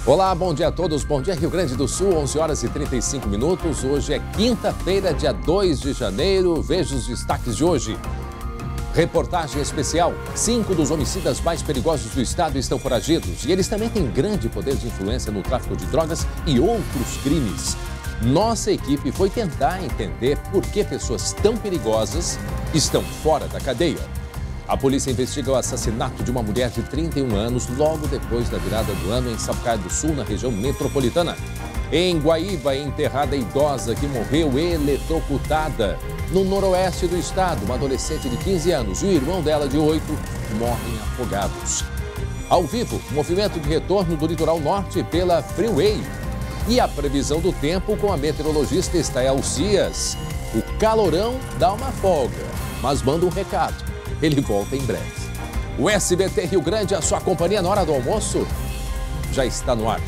Olá, bom dia a todos. Bom dia, Rio Grande do Sul, 11 horas e 35 minutos. Hoje é quinta-feira, dia 2 de janeiro. Veja os destaques de hoje. Reportagem especial. 5 dos homicidas mais perigosos do estado estão foragidos. E eles também têm grande poder de influência no tráfico de drogas e outros crimes. Nossa equipe foi tentar entender por que pessoas tão perigosas estão fora da cadeia. A polícia investiga o assassinato de uma mulher de 31 anos logo depois da virada do ano em Sapucaia do Sul, na região metropolitana. Em Guaíba, enterrada a idosa que morreu eletrocutada. No noroeste do estado, uma adolescente de 15 anos e o irmão dela de 8 morrem afogados. Ao vivo, movimento de retorno do litoral norte pela Freeway. E a previsão do tempo com a meteorologista Estael Cias. O calorão dá uma folga, mas manda um recado. Ele volta em breve. O SBT Rio Grande, a sua companhia na hora do almoço, já está no ar.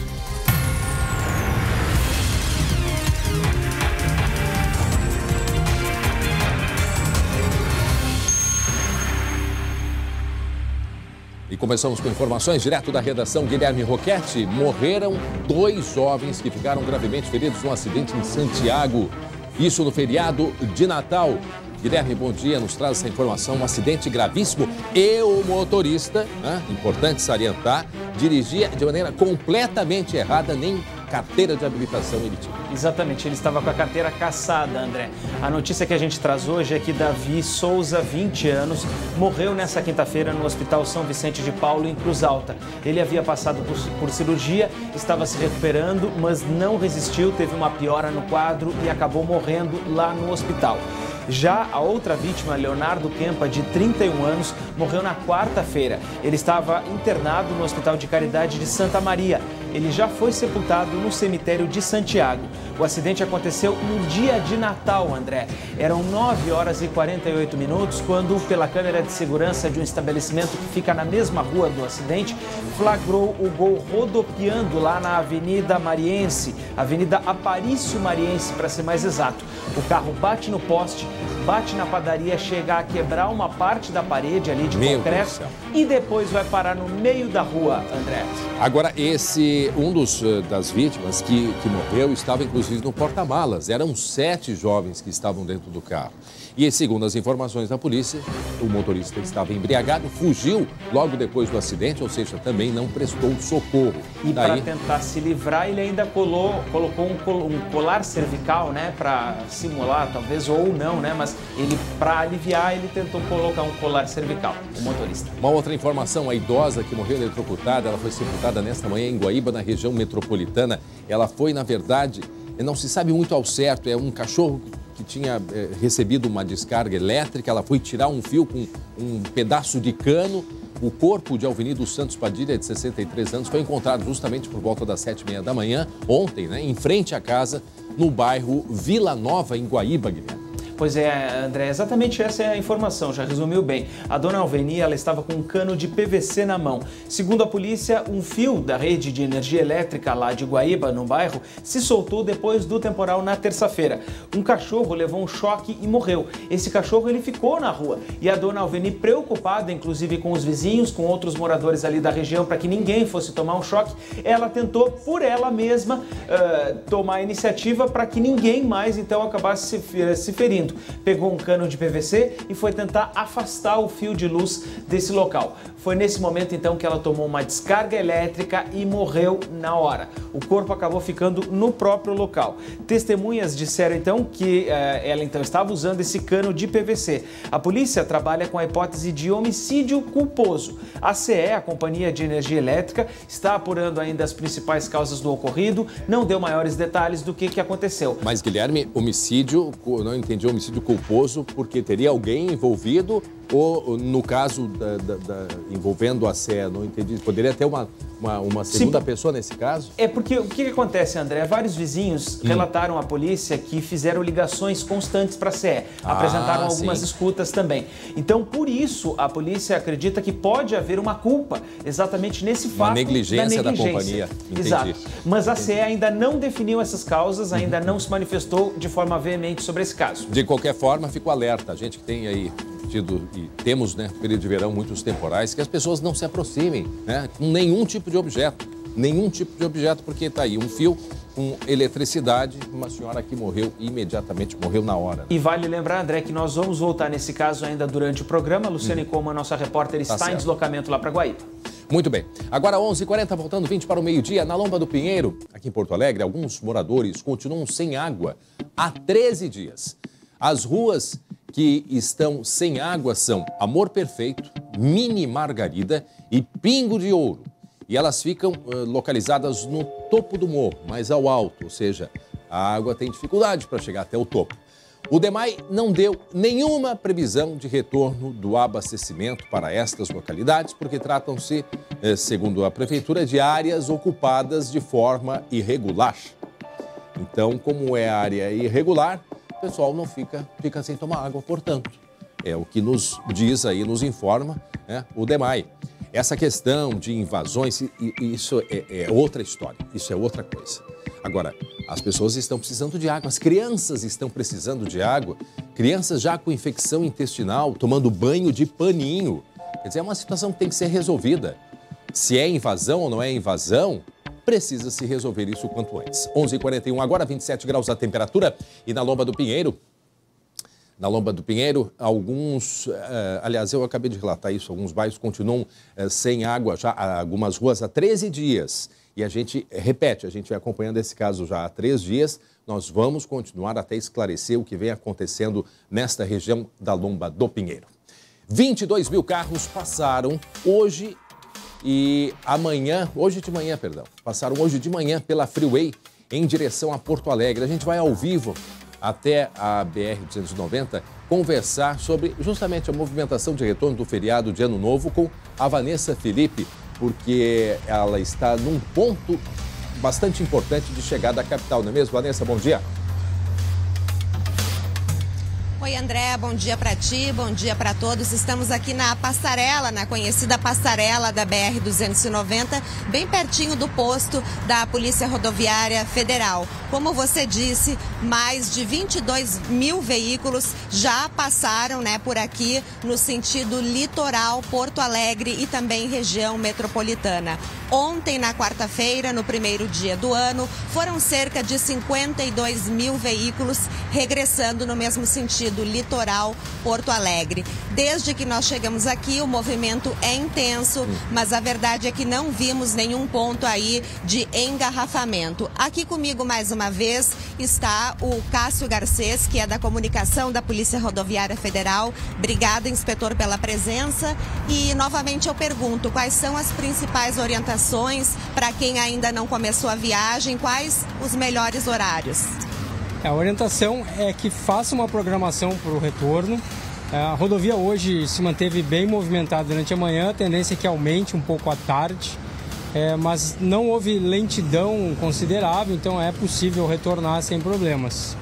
E começamos com informações direto da redação. Guilherme Roquete. Morreram 2 jovens que ficaram gravemente feridos num acidente em Santiago. Isso no feriado de Natal. Guilherme, bom dia, nos traz essa informação, um acidente gravíssimo e o motorista, importante salientar, dirigia de maneira completamente errada, nem carteira de habilitação ele tinha. Exatamente, ele estava com a carteira cassada, André. A notícia que a gente traz hoje é que Davi Souza, 20 anos, morreu nessa quinta-feira no Hospital São Vicente de Paulo, em Cruz Alta. Ele havia passado por cirurgia, estava se recuperando, mas não resistiu, teve uma piora no quadro e acabou morrendo lá no hospital. Já a outra vítima, Leonardo Kempa, de 31 anos, morreu na quarta-feira. Ele estava internado no Hospital de Caridade de Santa Maria. Ele já foi sepultado no cemitério de Santiago. O acidente aconteceu no dia de Natal, André. Eram 9 horas e 48 minutos quando, pela câmera de segurança de um estabelecimento que fica na mesma rua do acidente, flagrou o Gol rodopiando lá na Avenida Mariense, Avenida Aparício Mariense, para ser mais exato. O carro bate no poste, bate na padaria, chega a quebrar uma parte da parede ali de concreto e depois vai parar no meio da rua, André. Agora, das vítimas que morreu estava inclusive no porta-malas. Eram 7 jovens que estavam dentro do carro. E segundo as informações da polícia, o motorista estava embriagado, fugiu logo depois do acidente, ou seja, também não prestou socorro. E para tentar se livrar, ele ainda colocou um colar cervical, né, para simular, talvez, ou não, né, mas ele, para aliviar, ele tentou colocar um colar cervical, o motorista. Uma outra informação, a idosa que morreu eletrocutada, ela foi sepultada nesta manhã em Guaíba, na região metropolitana. Ela foi, na verdade, não se sabe muito ao certo, é um cachorro que tinha recebido uma descarga elétrica, ela foi tirar um fio com um pedaço de cano. O corpo de Alveni dos Santos Padilha, de 63 anos, foi encontrado justamente por volta das 7h30 da manhã, ontem, né, em frente à casa, no bairro Vila Nova, em Guaíba, Guilherme. Pois é, André, exatamente essa é a informação, já resumiu bem. A dona Alveni, ela estava com um cano de PVC na mão. Segundo a polícia, um fio da rede de energia elétrica lá de Guaíba, no bairro, se soltou depois do temporal na terça-feira. Um cachorro levou um choque e morreu. Esse cachorro, ele ficou na rua. E a dona Alveni, preocupada, inclusive com os vizinhos, com outros moradores ali da região, para que ninguém fosse tomar um choque, ela tentou, por ela mesma, tomar a iniciativa para que ninguém mais, então, acabasse se ferindo. Pegou um cano de PVC e foi tentar afastar o fio de luz desse local. Foi nesse momento, então, que ela tomou uma descarga elétrica e morreu na hora. O corpo acabou ficando no próprio local. Testemunhas disseram, então, que ela, então, estava usando esse cano de PVC. A polícia trabalha com a hipótese de homicídio culposo. A CE, a Companhia de Energia Elétrica, está apurando ainda as principais causas do ocorrido, não deu maiores detalhes do que aconteceu. Mas, Guilherme, homicídio, não entendi, homicídio culposo porque teria alguém envolvido ou, no caso envolvendo a CE, não entendi, poderia ter uma segunda pessoa nesse caso? É porque o que acontece, André? Vários vizinhos relataram à polícia que fizeram ligações constantes para a CE, apresentaram algumas escutas também. Então, por isso, a polícia acredita que pode haver uma culpa exatamente nesse fato da negligência da companhia. Entendi. Exato. Mas a CE ainda não definiu essas causas, ainda não se manifestou de forma veemente sobre esse caso. De qualquer forma, fico alerta. A gente que tem aí e temos, né, no período de verão, muitos temporais, que as pessoas não se aproximem, né, com nenhum tipo de objeto. nenhum tipo de objeto, porque está aí um fio com eletricidade, uma senhora que morreu imediatamente, morreu na hora. E vale lembrar, André, que nós vamos voltar nesse caso ainda durante o programa. Luciane Coma, nossa repórter, está em deslocamento lá para Guaíba. Muito bem. Agora 11h40, voltando 20 para o meio-dia, na Lomba do Pinheiro, aqui em Porto Alegre, alguns moradores continuam sem água há 13 dias. As ruas que estão sem água são Amor Perfeito, Mini Margarida e Pingo de Ouro. E elas ficam localizadas no topo do morro, mais ao alto, ou seja, a água tem dificuldade para chegar até o topo. O DEMAI não deu nenhuma previsão de retorno do abastecimento para estas localidades, porque tratam-se, segundo a Prefeitura, de áreas ocupadas de forma irregular. Então, como é área irregular, o pessoal não fica sem tomar água, portanto. É o que nos diz aí, nos informa, né, o DEMAI. Essa questão de invasões, isso é outra história, isso é outra coisa. Agora, as pessoas estão precisando de água, as crianças estão precisando de água, crianças já com infecção intestinal, tomando banho de paninho. Quer dizer, é uma situação que tem que ser resolvida. Se é invasão ou não é invasão, precisa se resolver isso o quanto antes. 11h41, agora 27 graus a temperatura e na Lomba do Pinheiro. Na Lomba do Pinheiro, aliás, eu acabei de relatar isso, alguns bairros continuam sem água, já algumas ruas há 13 dias. E a gente repete, a gente vai acompanhando esse caso já há 3 dias. Nós vamos continuar até esclarecer o que vem acontecendo nesta região da Lomba do Pinheiro. 22 mil carros passaram hoje e amanhã, passaram hoje de manhã pela Freeway em direção a Porto Alegre. A gente vai ao vivo até a BR-290 conversar sobre justamente a movimentação de retorno do feriado de Ano Novo com a Vanessa Felipe, porque ela está num ponto bastante importante de chegada à capital, não é mesmo, Vanessa? Bom dia. Oi, André, bom dia para ti, bom dia para todos. Estamos aqui na passarela, na conhecida passarela da BR-290, bem pertinho do posto da Polícia Rodoviária Federal. Como você disse, mais de 22 mil veículos já passaram, né, por aqui no sentido litoral, Porto Alegre e também região metropolitana. Ontem, na quarta-feira, no primeiro dia do ano, foram cerca de 52 mil veículos regressando no mesmo sentido, litoral, Porto Alegre. Desde que nós chegamos aqui, o movimento é intenso, mas a verdade é que não vimos nenhum ponto aí de engarrafamento. Aqui comigo, mais uma vez, está o Cássio Garcês, que é da comunicação da Polícia Rodoviária Federal. Obrigada, inspetor, pela presença. E, novamente, eu pergunto, quais são as principais orientações para quem ainda não começou a viagem? Quais os melhores horários? A orientação é que faça uma programação para o retorno. A rodovia hoje se manteve bem movimentada durante a manhã, a tendência é que aumente um pouco à tarde, mas não houve lentidão considerável, então é possível retornar sem problemas.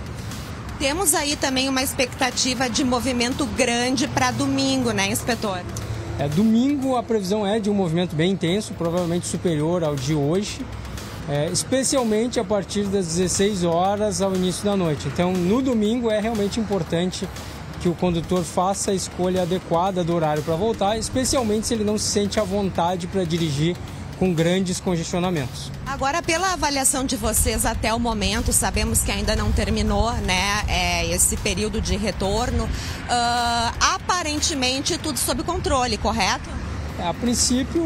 Temos aí também uma expectativa de movimento grande para domingo, né, inspetor? Domingo a previsão é de um movimento bem intenso, provavelmente superior ao de hoje. Especialmente a partir das 16 horas ao início da noite. Então, no domingo é realmente importante que o condutor faça a escolha adequada do horário para voltar, especialmente se ele não se sente à vontade para dirigir com grandes congestionamentos. Agora, pela avaliação de vocês até o momento, sabemos que ainda não terminou, né, esse período de retorno, aparentemente tudo sob controle, correto? A princípio,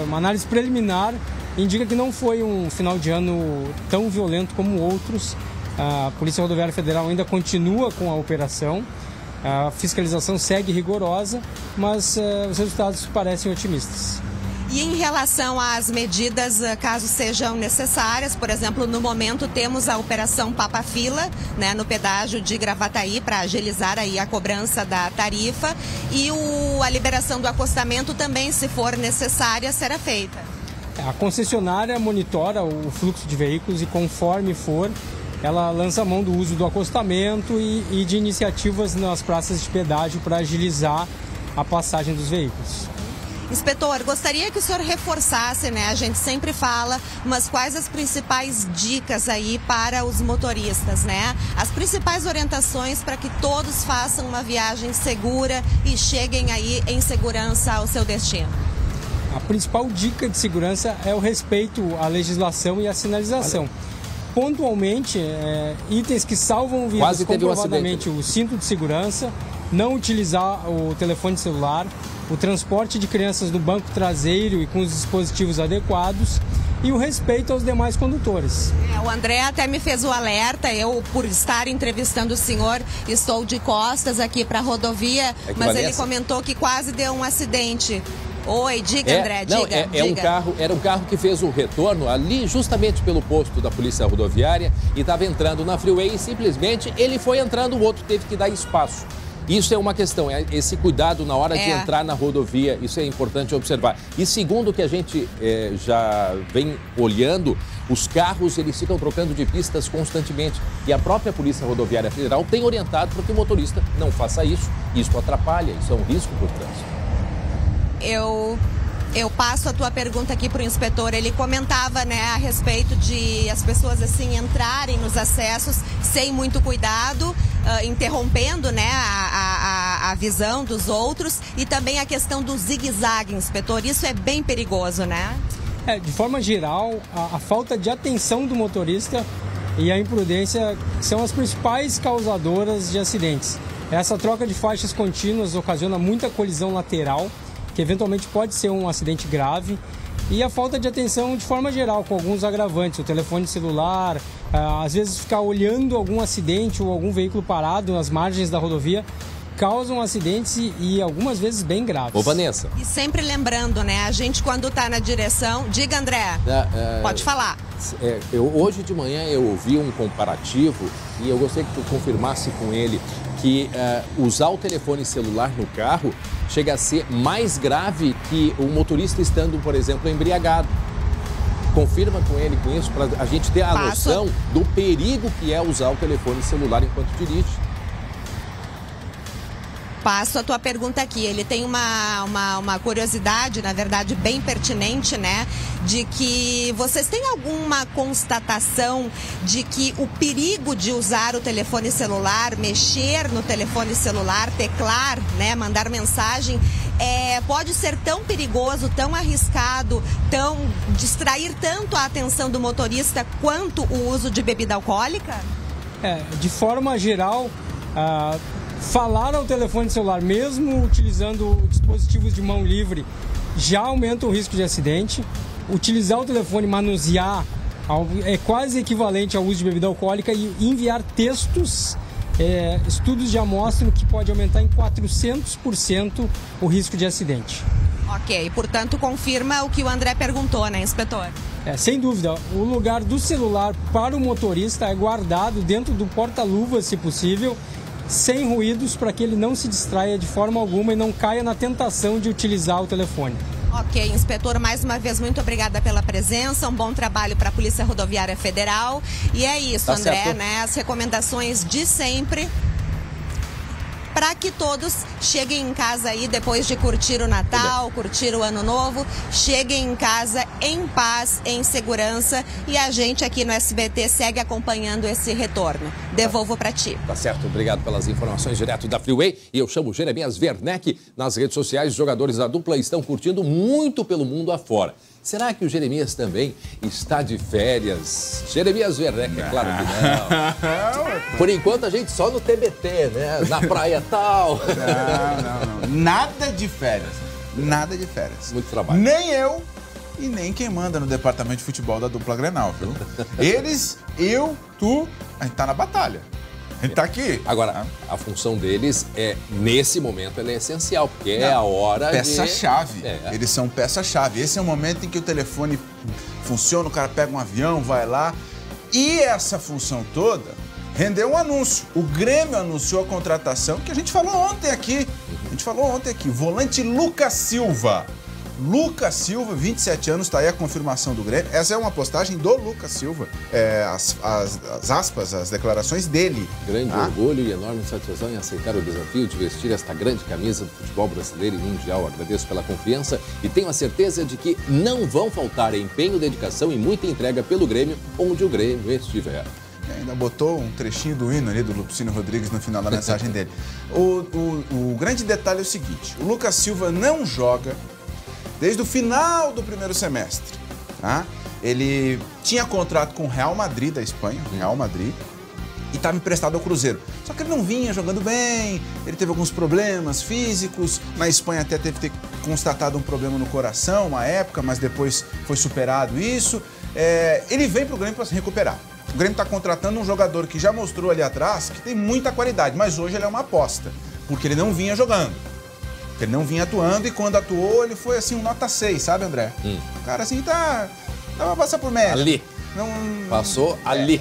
uma análise preliminar indica que não foi um final de ano tão violento como outros. A Polícia Rodoviária Federal ainda continua com a operação, a fiscalização segue rigorosa, mas os resultados parecem otimistas. E em relação às medidas, caso sejam necessárias, por exemplo, no momento temos a operação Papa Fila, né, no pedágio de Gravataí, para agilizar aí a cobrança da tarifa, e a liberação do acostamento também, se for necessária, será feita. A concessionária monitora o fluxo de veículos e, conforme for, ela lança a mão do uso do acostamento e de iniciativas nas praças de pedágio para agilizar a passagem dos veículos. Inspetor, gostaria que o senhor reforçasse, né? A gente sempre fala, mas quais as principais dicas aí para os motoristas, né? As principais orientações para que todos façam uma viagem segura e cheguem aí em segurança ao seu destino. a principal dica de segurança é o respeito à legislação e à sinalização. Pontualmente, itens que salvam vidas comprovadamente, o cinto de segurança, não utilizar o telefone celular, o transporte de crianças no banco traseiro e com os dispositivos adequados e o respeito aos demais condutores. O André até me fez o alerta, eu, por estar entrevistando o senhor, estou de costas aqui para a rodovia, mas ele comentou que quase deu um acidente. Oi, diga, André, diga. Era um carro que fez o retorno ali justamente pelo posto da Polícia Rodoviária e estava entrando na freeway e simplesmente ele foi entrando, o outro teve que dar espaço. Isso é uma questão, esse cuidado na hora de entrar na rodovia, isso é importante observar. E segundo o que a gente já vem olhando, os carros eles ficam trocando de pistas constantemente. E a própria Polícia Rodoviária Federal tem orientado para que o motorista não faça isso. Isso atrapalha, isso é um risco para o trânsito. Eu passo a tua pergunta aqui para o inspetor. Ele comentava, né, a respeito de as pessoas assim entrarem nos acessos sem muito cuidado, interrompendo, né, a visão dos outros, e também a questão do zigue-zague, inspetor. Isso é bem perigoso, né? De forma geral, a falta de atenção do motorista e a imprudência são as principais causadoras de acidentes. Essa troca de faixas contínuas ocasiona muita colisão lateral, que eventualmente pode ser um acidente grave, e a falta de atenção de forma geral, com alguns agravantes, o telefone celular, às vezes ficar olhando algum acidente ou algum veículo parado nas margens da rodovia, causam acidentes e algumas vezes bem graves. Ô, Vanessa. E sempre lembrando, né, a gente quando está na direção... Diga, André, pode falar. Hoje de manhã eu ouvi um comparativo e eu gostaria que tu confirmasse com ele que usar o telefone celular no carro chega a ser mais grave que o motorista estando, por exemplo, embriagado. Confirma com ele com isso, para a gente ter a noção do perigo que é usar o telefone celular enquanto dirige. Passo a tua pergunta aqui. Ele tem uma curiosidade, na verdade, bem pertinente, né? De que vocês têm alguma constatação de que o perigo de usar o telefone celular, mexer no telefone celular, teclar, né? Mandar mensagem, pode ser tão perigoso, tão arriscado, distrair tanto a atenção do motorista quanto o uso de bebida alcoólica? De forma geral, falar ao telefone celular, mesmo utilizando dispositivos de mão livre, já aumenta o risco de acidente. Utilizar o telefone, manusear, é quase equivalente ao uso de bebida alcoólica, e enviar textos, estudos já mostram que pode aumentar em 400% o risco de acidente. Ok, portanto confirma o que o André perguntou, né, inspetor? Sem dúvida, o lugar do celular para o motorista é guardado dentro do porta-luvas, se possível, sem ruídos, para que ele não se distraia de forma alguma e não caia na tentação de utilizar o telefone. Ok, inspetor, mais uma vez, muito obrigada pela presença, um bom trabalho para a Polícia Rodoviária Federal. E é isso, André, certo, né? As recomendações de sempre, para que todos cheguem em casa aí depois de curtir o Natal, curtir o Ano Novo, cheguem em casa em paz, em segurança, e a gente aqui no SBT segue acompanhando esse retorno. Devolvo para ti. Tá certo, obrigado pelas informações direto da Freeway. E eu chamo Jeremias Werneck. Nas redes sociais, os jogadores da dupla estão curtindo muito pelo mundo afora. Será que o Jeremias também está de férias? Jeremias Werneck, é claro que não. Por enquanto, a gente só no TBT, né? Na praia tal. Não. Nada de férias. Nada de férias. Muito trabalho. Nem eu e nem quem manda no departamento de futebol da dupla Grenal, viu? Eles, eu, tu, a gente tá na batalha. A gente tá aqui. Agora, a função deles nesse momento, ela é essencial, porque é a hora peça-chave. Eles são peça-chave. Esse é o momento em que o telefone funciona, o cara pega um avião, vai lá. E essa função toda rendeu um anúncio. O Grêmio anunciou a contratação que a gente falou ontem aqui. O volante Lucas Silva. Lucas Silva, 27 anos, tá aí a confirmação do Grêmio. Essa é uma postagem do Lucas Silva, as aspas, as declarações dele. Grande orgulho e enorme satisfação em aceitar o desafio de vestir esta grande camisa do futebol brasileiro e mundial. Agradeço pela confiança e tenho a certeza de que não vão faltar empenho, dedicação e muita entrega pelo Grêmio, onde o Grêmio estiver. Ainda botou um trechinho do hino ali do Lupicínio Rodrigues no final da mensagem dele. O grande detalhe é o seguinte: o Lucas Silva não joga desde o final do primeiro semestre. Tá? Ele tinha contrato com o Real Madrid da Espanha, Real Madrid, e estava emprestado ao Cruzeiro. Só que ele não vinha jogando bem, ele teve alguns problemas físicos, na Espanha até teve que ter constatado um problema no coração uma época, mas depois foi superado isso. Ele vem para o Grêmio para se recuperar. O Grêmio está contratando um jogador que já mostrou ali atrás que tem muita qualidade, mas hoje ele é uma aposta, porque ele não vinha jogando. Ele não vinha atuando e quando atuou ele foi assim um nota 6, sabe, André? O cara assim dá pra passar por médio. Ali. Não, passou ali.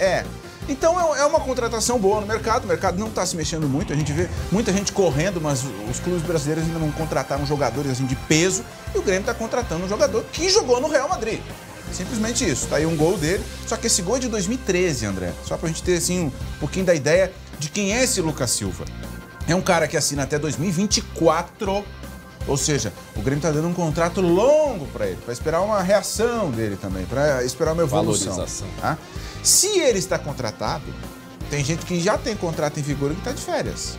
Então é uma contratação boa no mercado. O mercado não está se mexendo muito. A gente vê muita gente correndo, mas os clubes brasileiros ainda não contrataram jogadores assim de peso. E o Grêmio está contratando um jogador que jogou no Real Madrid. Simplesmente isso. Tá aí um gol dele. Só que esse gol é de 2013, André. Só pra gente ter assim um pouquinho da ideia de quem é esse Lucas Silva. É um cara que assina até 2024. Ou seja, o Grêmio está dando um contrato longo para ele, para esperar uma reação dele também, para esperar uma evolução. Valorização. Tá? Se ele está contratado, tem gente que já tem contrato em vigor e que está de férias.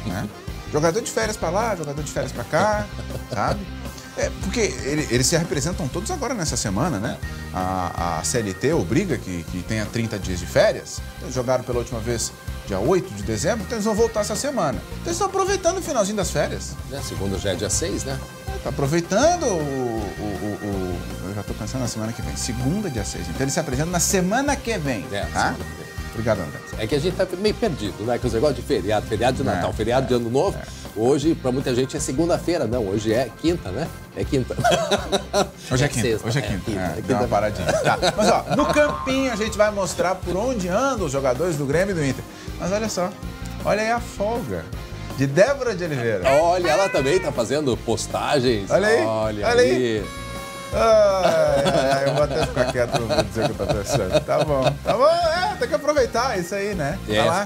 Né? Jogador de férias para lá, jogador de férias para cá, sabe? Porque eles se representam todos agora nessa semana, né? A CLT obriga que tenha 30 dias de férias. Eles jogaram pela última vez dia 8 de dezembro, então eles vão voltar essa semana. Então eles estão aproveitando o finalzinho das férias. Segunda já é dia 6, né? Tá aproveitando eu já tô pensando na semana que vem. Segunda, dia 6. Então eles se apresentam na semana que vem. Tá? Semana que vem. Obrigado, André. É que a gente tá meio perdido, né? Com os negócios de feriado de Natal, feriado de Ano Novo. Hoje, para muita gente, é segunda-feira. Não, hoje é quinta, né? É quinta. Hoje é quinta. Sexta. Hoje é quinta. Quinta. Deu uma paradinha. Tá. Mas, ó, no campinho a gente vai mostrar por onde andam os jogadores do Grêmio e do Inter. Mas olha só, olha aí a folga de Débora de Oliveira. Olha, ela também tá fazendo postagens. Olha aí. Olha aí. Eu vou até ficar quieto, não vou dizer o que eu tô pensando. Tá bom. Tem que aproveitar isso aí, né?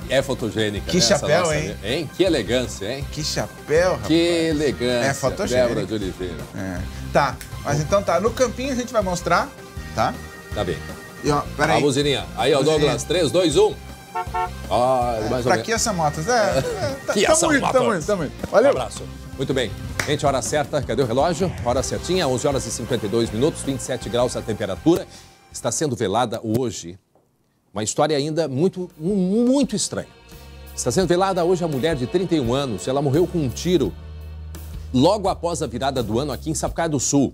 É fotogênica. Que chapéu, hein? Que elegância, hein? Que chapéu, rapaz. Que elegância. É fotogênica. Débora de Oliveira. Tá, mas então tá. No campinho a gente vai mostrar, tá? Tá bem. E, ó, peraí. A buzininha. Aí, ó, Douglas. 3, 2, 1. Mais ou pra que essa moto? Tamo indo. Valeu. Um abraço. Muito bem. Gente, hora certa. Cadê o relógio? Hora certinha, 11 horas e 52 minutos, 27 graus a temperatura. Está sendo velada hoje uma história ainda muito estranha. Está sendo velada hoje a mulher de 31 anos. Ela morreu com um tiro logo após a virada do ano aqui em Sapucaia do Sul.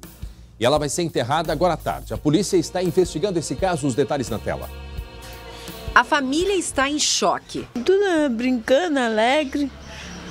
E ela vai ser enterrada agora à tarde. A polícia está investigando esse caso. Os detalhes na tela. A família está em choque. Tudo brincando, alegre.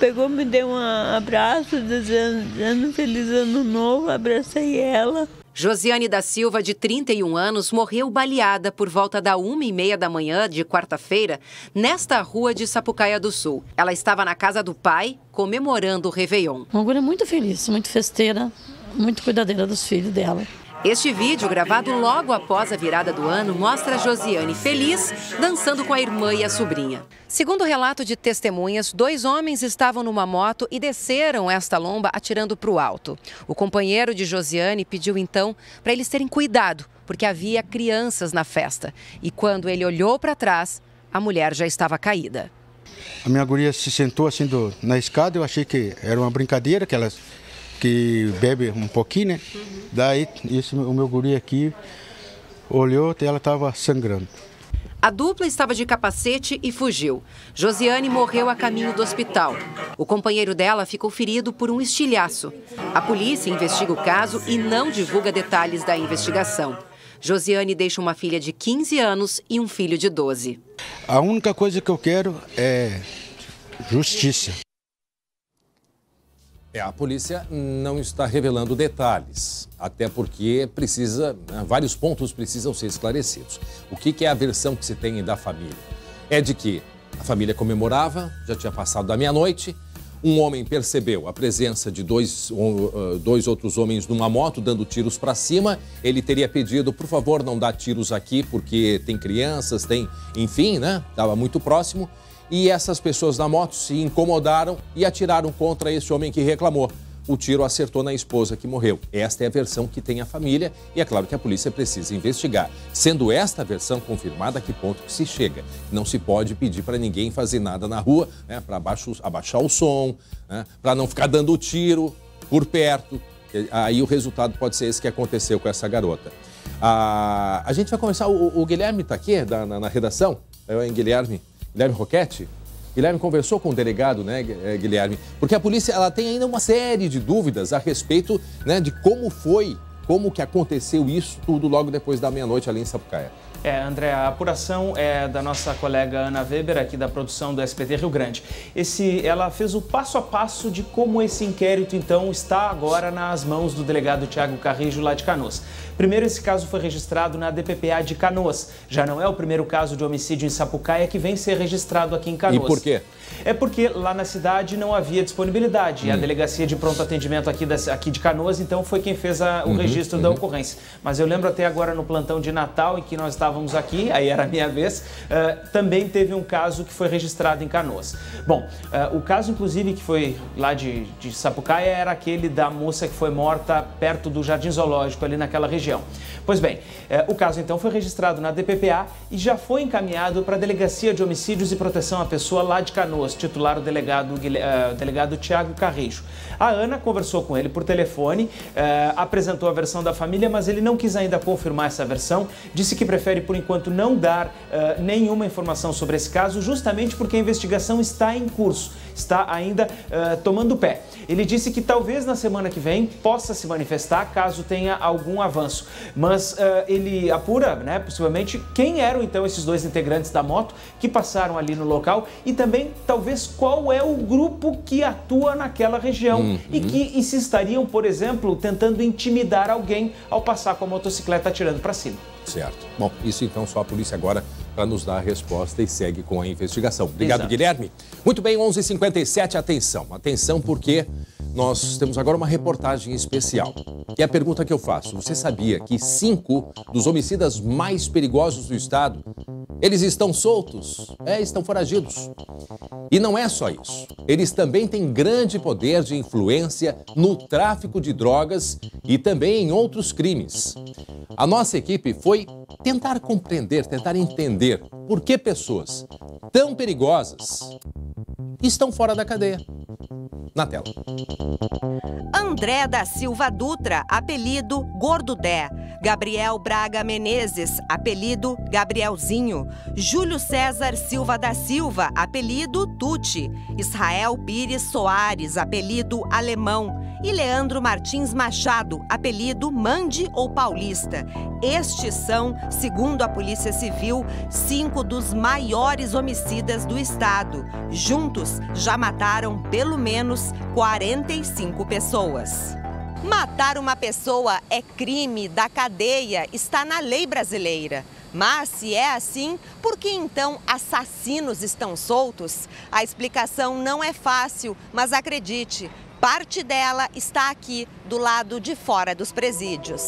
Pegou, me deu um abraço, desejando feliz ano novo, abracei ela. Josiane da Silva, de 31 anos, morreu baleada por volta da 1h30 da manhã de quarta-feira, nesta rua de Sapucaia do Sul. Ela estava na casa do pai, comemorando o Réveillon. Uma mulher muito feliz, muito festeira, muito cuidadeira dos filhos dela. Este vídeo, gravado logo após a virada do ano, mostra Josiane feliz, dançando com a irmã e a sobrinha. Segundo o relato de testemunhas, 2 homens estavam numa moto e desceram esta lomba atirando para o alto. O companheiro de Josiane pediu então para eles terem cuidado, porque havia crianças na festa. E quando ele olhou para trás, a mulher já estava caída. A minha guria se sentou assim na escada, eu achei que era uma brincadeira, que bebe um pouquinho, né? Daí o meu guri aqui olhou e ela estava sangrando. A dupla estava de capacete e fugiu. Josiane morreu a caminho do hospital. O companheiro dela ficou ferido por um estilhaço. A polícia investiga o caso e não divulga detalhes da investigação. Josiane deixa uma filha de 15 anos e um filho de 12. A única coisa que eu quero é justiça. A polícia não está revelando detalhes, até porque vários pontos precisam ser esclarecidos. O que é a versão que se tem da família? É de que a família comemorava, já tinha passado da meia-noite, um homem percebeu a presença de dois outros homens numa moto dando tiros para cima. Ele teria pedido, por favor, não dá tiros aqui, porque tem crianças, enfim, né? Estava muito próximo. E essas pessoas na moto se incomodaram e atiraram contra esse homem que reclamou. O tiro acertou na esposa que morreu. Esta é a versão que tem a família e é claro que a polícia precisa investigar. Sendo esta a versão confirmada, a que ponto que se chega? Não se pode pedir para ninguém fazer nada na rua, né, para abaixar o som, né, para não ficar dando tiro por perto. Aí o resultado pode ser esse que aconteceu com essa garota. A gente vai conversar, o Guilherme está aqui na redação, Guilherme Roquete. Guilherme conversou com o delegado, né, Guilherme? Porque a polícia ela tem ainda uma série de dúvidas a respeito, né, de como que aconteceu isso tudo logo depois da meia-noite ali em Sapucaia. André, a apuração é da nossa colega Ana Weber, aqui da produção do SBT Rio Grande. Ela fez o passo a passo de como esse inquérito, então, está agora nas mãos do delegado Thiago Carrijo, lá de Canoas. Primeiro, esse caso foi registrado na DPPA de Canoas. Já não é o primeiro caso de homicídio em Sapucaia que vem ser registrado aqui em Canoas. E por quê? É porque lá na cidade não havia disponibilidade. E a Delegacia de Pronto Atendimento aqui de Canoas, então, foi quem fez o registro da ocorrência. Mas eu lembro até agora no plantão de Natal, em que nós estávamos aqui, aí era a minha vez, também teve um caso que foi registrado em Canoas. Bom, o caso, inclusive, que foi lá de Sapucaia era aquele da moça que foi morta perto do Jardim Zoológico, ali naquela região. Pois bem, o caso, então, foi registrado na DPPA e já foi encaminhado para a Delegacia de Homicídios e Proteção à Pessoa lá de Canoas, titular o delegado Thiago Carrijo. A Ana conversou com ele por telefone, apresentou a versão da família, mas ele não quis ainda confirmar essa versão, disse que prefere, por enquanto, não dar nenhuma informação sobre esse caso, justamente porque a investigação está em curso, está ainda tomando pé. Ele disse que talvez na semana que vem possa se manifestar caso tenha algum avanço, mas ele apura, né, possivelmente, quem eram então esses dois integrantes da moto que passaram ali no local e também talvez qual é o grupo que atua naquela região e se estariam, por exemplo, tentando intimidar alguém ao passar com a motocicleta atirando para cima. Certo. Bom, isso então só a polícia agora para nos dar a resposta e segue com a investigação. Obrigado, Guilherme. Muito bem, 11h57, atenção porque nós temos agora uma reportagem especial. E a pergunta que eu faço, você sabia que 5 dos homicidas mais perigosos do estado, eles estão soltos? Estão foragidos. E não é só isso. Eles também têm grande poder de influência no tráfico de drogas e também em outros crimes. A nossa equipe foi tentar compreender, tentar entender por que pessoas tão perigosas estão fora da cadeia. Na tela. André da Silva Dutra, apelido Gordo Dé. Gabriel Braga Menezes, apelido Gabrielzinho. Júlio César Silva da Silva, apelido Tuti. Israel Pires Soares, apelido Alemão. E Leandro Martins Machado, apelido Mande ou Paulista. Estes são, segundo a Polícia Civil, 5 dos maiores homicidas do estado. Juntos, já mataram pelo menos 45 pessoas. Matar uma pessoa é crime da cadeia, está na lei brasileira. Mas, se é assim, por que então assassinos estão soltos? A explicação não é fácil, mas acredite, parte dela está aqui, do lado de fora dos presídios.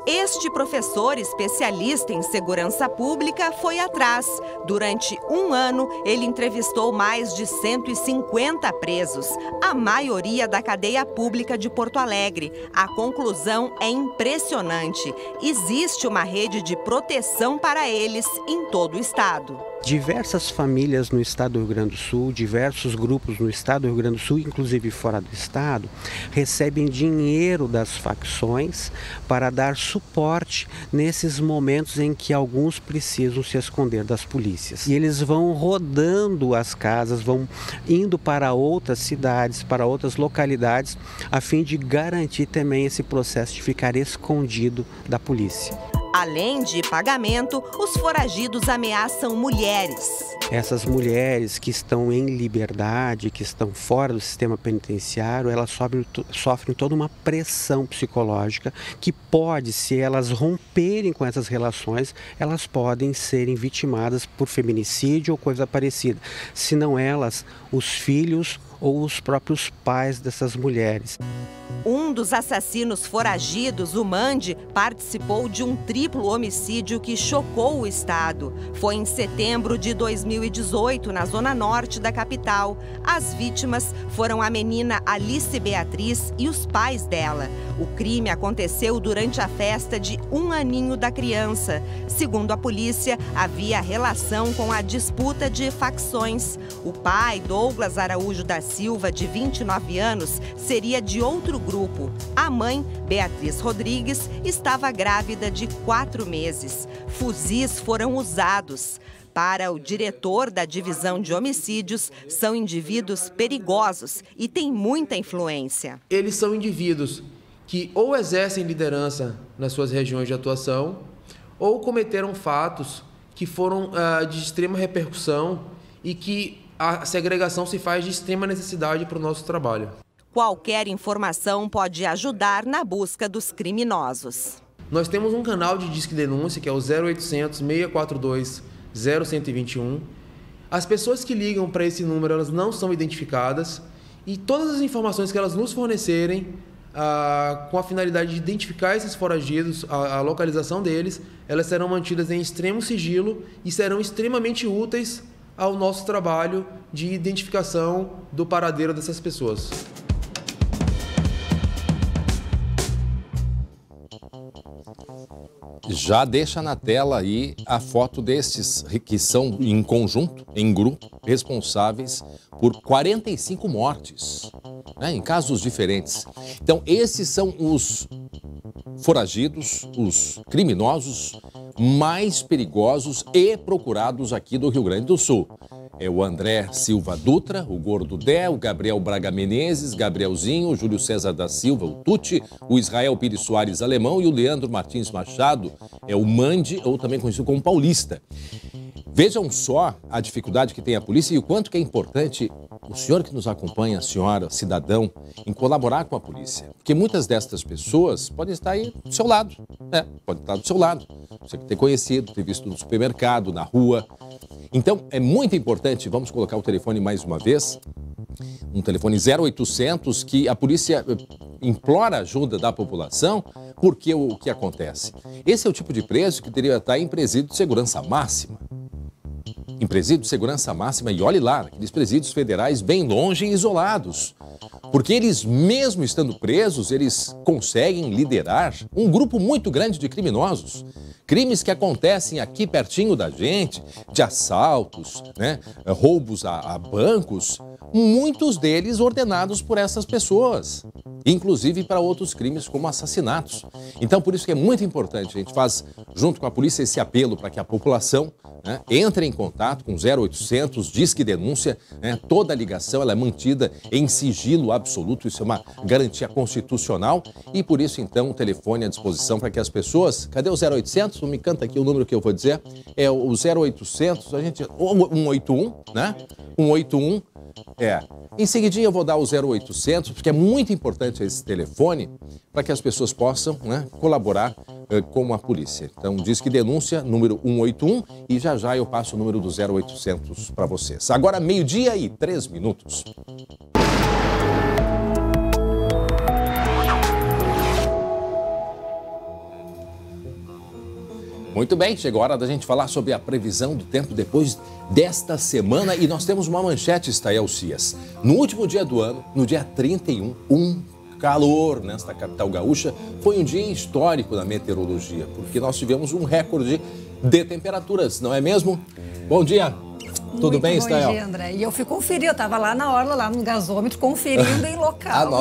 Este professor especialista em segurança pública foi atrás. Durante um ano, ele entrevistou mais de 150 presos, a maioria da cadeia pública de Porto Alegre. A conclusão é impressionante. Existe uma rede de proteção para eles em todo o estado. Diversas famílias no estado do Rio Grande do Sul, diversos grupos no estado do Rio Grande do Sul, inclusive fora do estado, recebem dinheiro das facções para dar suporte nesses momentos em que alguns precisam se esconder das polícias. E eles vão rodando as casas, vão indo para outras cidades, para outras localidades, a fim de garantir também esse processo de ficar escondido da polícia. Além de pagamento, os foragidos ameaçam mulheres. Essas mulheres que estão em liberdade, que estão fora do sistema penitenciário, elas sofrem toda uma pressão psicológica que pode, se elas romperem com essas relações, elas podem serem vitimadas por feminicídio ou coisa parecida. Se não elas, os filhos ou os próprios pais dessas mulheres. Um dos assassinos foragidos, o Mande, participou de um triplo homicídio que chocou o estado. Foi em setembro de 2018, na zona norte da capital. As vítimas foram a menina Alice Beatriz e os pais dela. O crime aconteceu durante a festa de 1 aninho da criança. Segundo a polícia, havia relação com a disputa de facções. O pai, Douglas Araújo da Silva, de 29 anos, seria de outro grupo grupo. A mãe, Beatriz Rodrigues, estava grávida de 4 meses. Fuzis foram usados. Para o diretor da divisão de homicídios, são indivíduos perigosos e têm muita influência. Eles são indivíduos que ou exercem liderança nas suas regiões de atuação ou cometeram fatos que foram de extrema repercussão e que a segregação se faz de extrema necessidade para o nosso trabalho. Qualquer informação pode ajudar na busca dos criminosos. Nós temos um canal de Disque Denúncia, que é o 0800 642 0121. As pessoas que ligam para esse número, elas não são identificadas e todas as informações que elas nos fornecerem com a finalidade de identificar esses foragidos, a localização deles, elas serão mantidas em extremo sigilo e serão extremamente úteis ao nosso trabalho de identificação do paradeiro dessas pessoas. Já deixa na tela aí a foto desses que são em conjunto, em grupo, responsáveis por 45 mortes, né, em casos diferentes. Então, esses são os foragidos, os criminosos mais perigosos e procurados aqui do Rio Grande do Sul. É o André Silva Dutra, o Gordo Dé, o Gabriel Braga Menezes, Gabrielzinho, o Júlio César da Silva, o Tuti, o Israel Pires Soares Alemão e o Leandro Martins Machado, é o Mandi, ou também conhecido como Paulista. Vejam só a dificuldade que tem a polícia e o quanto que é importante o senhor que nos acompanha, a senhora, cidadão, em colaborar com a polícia. Porque muitas destas pessoas podem estar aí do seu lado, pode estar do seu lado. Você ter conhecido, ter visto no supermercado, na rua. Então, é muito importante, vamos colocar o telefone mais uma vez, um telefone 0800, que a polícia implora a ajuda da população, porque o que acontece? Esse é o tipo de preso que deveria estar em presídio de segurança máxima. Em presídio de segurança máxima, e olhe lá, aqueles presídios federais bem longe e isolados. Porque eles, mesmo estando presos, eles conseguem liderar um grupo muito grande de criminosos. Crimes que acontecem aqui pertinho da gente, de assaltos, né, roubos a bancos, muitos deles ordenados por essas pessoas, inclusive para outros crimes como assassinatos. Então, por isso que é muito importante, a gente faz, junto com a polícia, esse apelo para que a população, né, entre em contato com 0800, Disque Denúncia, né, toda a ligação ela é mantida em sigilo absoluto, isso é uma garantia constitucional e por isso, então, o telefone à disposição para que as pessoas... Cadê o 0800? Me canta aqui o número que eu vou dizer. É o 0800, a gente... 181, né? 181. Em seguidinha eu vou dar o 0800, porque é muito importante esse telefone para que as pessoas possam, né, colaborar com a polícia. Então, Disque Denúncia, número 181, e já já eu passo o número do 0800 para vocês. Agora, 12h03. Muito bem, chegou a hora da gente falar sobre a previsão do tempo depois desta semana e nós temos uma manchete, Stael Cias. No último dia do ano, no dia 31, calor nesta capital gaúcha. Foi um dia histórico na meteorologia, porque nós tivemos um recorde de temperaturas, não é mesmo? Bom dia! Tudo bem, Stael? Bom dia, André. E eu fui conferir, eu estava lá na orla, lá no gasômetro, conferindo em local.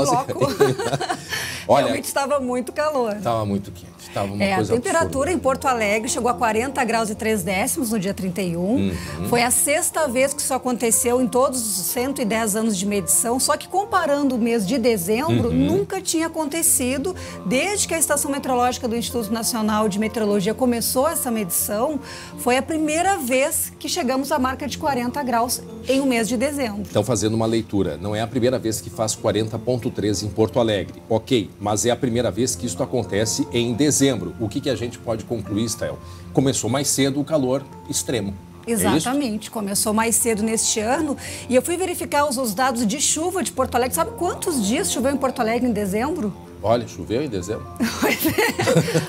Olha, realmente estava muito calor. Estava muito quente. Estava uma coisa a temperatura absurda. Em Porto Alegre chegou a 40 graus e 3 décimos no dia 31. Foi a 6ª vez que isso aconteceu em todos os 110 anos de medição. Só que comparando o mês de dezembro, nunca tinha acontecido. Desde que a Estação Meteorológica do Instituto Nacional de Meteorologia começou essa medição, foi a primeira vez que chegamos à marca de 40 graus em um mês de dezembro. Então, fazendo uma leitura, não é a primeira vez que faz 40,3 em Porto Alegre. Ok, mas é a primeira vez que isso acontece em dezembro. O que a gente pode concluir, Stael? Começou mais cedo o calor extremo. Exatamente, começou mais cedo neste ano e eu fui verificar os dados de chuva de Porto Alegre. Sabe quantos dias choveu em Porto Alegre em dezembro? Olha, choveu em dezembro?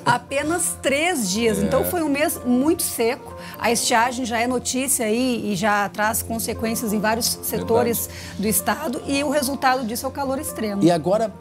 Apenas 3 dias, então foi um mês muito seco. A estiagem já é notícia aí e já traz consequências em vários setores do estado e o resultado disso é o calor extremo. E agora,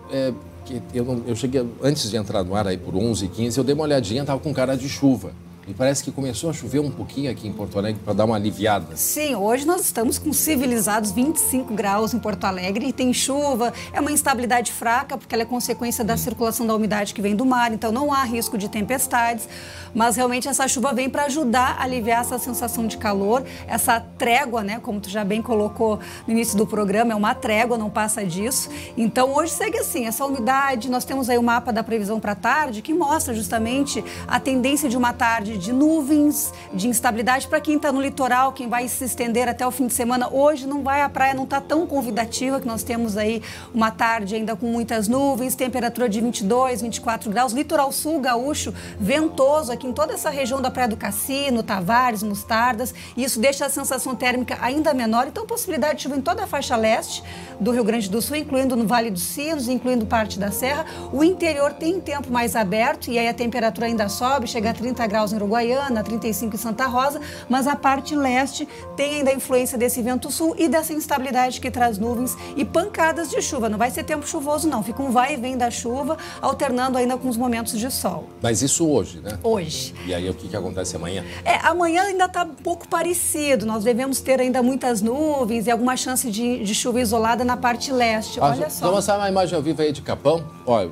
eu cheguei, antes de entrar no ar aí por 11h15, eu dei uma olhadinha, estava com cara de chuva. E parece que começou a chover um pouquinho aqui em Porto Alegre para dar uma aliviada. Sim, hoje nós estamos com civilizados 25 graus em Porto Alegre e tem chuva, é uma instabilidade fraca porque ela é consequência da circulação da umidade que vem do mar, então não há risco de tempestades, mas realmente essa chuva vem para ajudar a aliviar essa sensação de calor, essa trégua, né, como tu já bem colocou no início do programa, é uma trégua, não passa disso. Então hoje segue assim, essa umidade, nós temos aí o mapa da previsão para tarde que mostra justamente a tendência de uma tarde de nuvens, de instabilidade para quem está no litoral, quem vai se estender até o fim de semana. Hoje não vai, a praia não está tão convidativa, que nós temos aí uma tarde ainda com muitas nuvens, temperatura de 22, 24 graus, litoral sul gaúcho, ventoso aqui em toda essa região da Praia do Cassino, Tavares, Mostardas, e isso deixa a sensação térmica ainda menor, então possibilidade de chuva em toda a faixa leste do Rio Grande do Sul, incluindo no Vale dos Sinos, incluindo parte da Serra. O interior tem tempo mais aberto e aí a temperatura ainda sobe, chega a 30 graus em Uruguaiana, 35 em Santa Rosa, mas a parte leste tem ainda a influência desse vento sul e dessa instabilidade que traz nuvens e pancadas de chuva. Não vai ser tempo chuvoso não, fica um vai e vem da chuva, alternando ainda com os momentos de sol. Mas isso hoje, né? Hoje. E aí o que acontece amanhã? Amanhã ainda está um pouco parecido, nós devemos ter ainda muitas nuvens e alguma chance de chuva isolada na parte leste. Olha só. Vamos mostrar uma imagem ao vivo aí de Capão. Olha,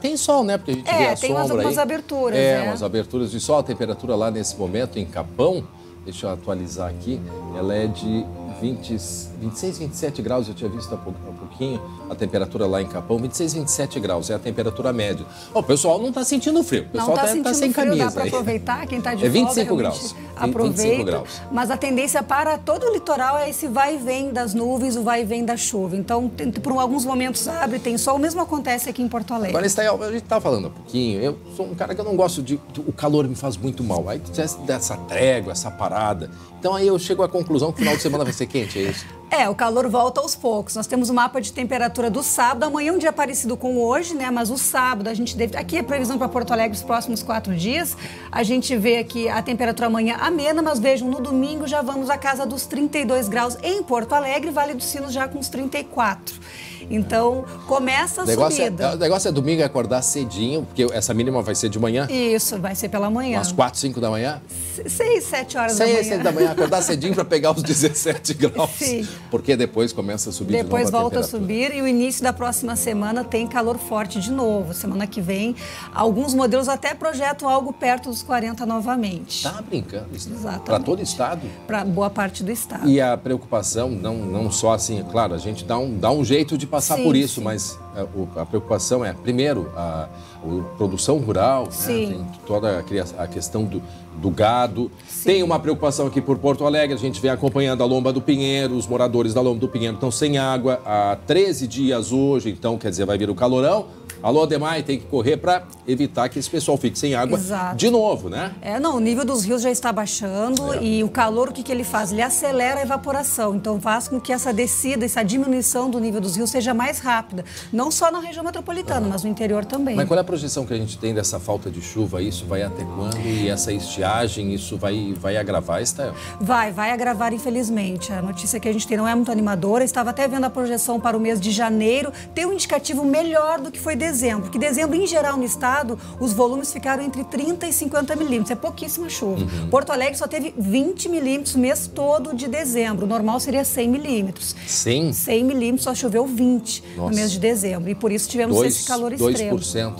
tem sol, né? Porque a gente vê a tem sombra umas aí. aberturas. Umas aberturas de sol. A temperatura lá nesse momento em Capão, deixa eu atualizar aqui, ela é de 26, 27 graus, eu tinha visto há pouquinho, a temperatura lá em Capão, 26, 27 graus, é a temperatura média. O pessoal não está sentindo frio, o pessoal está sem frio, camisa. Dá para aproveitar, quem está de folga, 25 graus. Aproveita, 25 graus. Mas a tendência para todo o litoral é esse vai e vem das nuvens, o vai e vem da chuva. Então, por alguns momentos abre, tem sol, o mesmo acontece aqui em Porto Alegre. Agora, Estael, a gente estava falando há pouquinho, eu sou um cara que eu não gosto de... O calor me faz muito mal, aí dessa trégua, essa parada. Então aí eu chego à conclusão que o final de semana vai ser quente, é isso? O calor volta aos poucos. Nós temos o mapa de temperatura do sábado. Amanhã é um dia parecido com hoje, né? Mas o sábado a gente deve... Aqui é previsão para Porto Alegre os próximos 4 dias. A gente vê aqui a temperatura amanhã amena, mas vejam, no domingo já vamos à casa dos 32 graus em Porto Alegre, Vale dos Sinos já com os 34. Então, começa a subida. O negócio é domingo acordar cedinho, porque essa mínima vai ser de manhã. Isso, vai ser pela manhã. Umas 4, 5 da manhã? 6, 7 horas da manhã. 6, 7 da manhã, acordar cedinho para pegar os 17 graus. Sim. Porque depois começa a subir de novo a temperatura. Depois volta a subir e o início da próxima semana tem calor forte de novo. Semana que vem, alguns modelos até projetam algo perto dos 40 novamente. Tá brincando? Exatamente. Para todo o estado? Para boa parte do estado. E a preocupação, não só assim, claro, a gente dá um jeito de passar por isso, mas a preocupação é, primeiro, a produção rural, né? Tem toda a questão do gado. Sim. Tem uma preocupação aqui por Porto Alegre, a gente vem acompanhando a Lomba do Pinheiro, os moradores da Lomba do Pinheiro estão sem água há 13 dias hoje, então quer dizer, vai vir o calorão. Alô, Ademar, tem que correr para evitar que esse pessoal fique sem água de novo, né? O nível dos rios já está baixando e o calor, o que ele faz? Ele acelera a evaporação, então faz com que essa descida, essa diminuição do nível dos rios seja mais rápida, não só na região metropolitana, mas no interior também. Mas qual é a projeção que a gente tem dessa falta de chuva? Isso vai até quando? E essa estiagem, isso vai agravar, Estael? Vai agravar, infelizmente. A notícia que a gente tem não é muito animadora. Estava até vendo a projeção para o mês de janeiro, tem um indicativo melhor do que foi dezembro, porque dezembro, em geral, no estado, os volumes ficaram entre 30 e 50 milímetros. É pouquíssima chuva. Porto Alegre só teve 20 milímetros o mês todo de dezembro. O normal seria 100 milímetros. 100? 100 milímetros, só choveu 20 no mês de dezembro. E por isso tivemos esse calor extremo. 2%.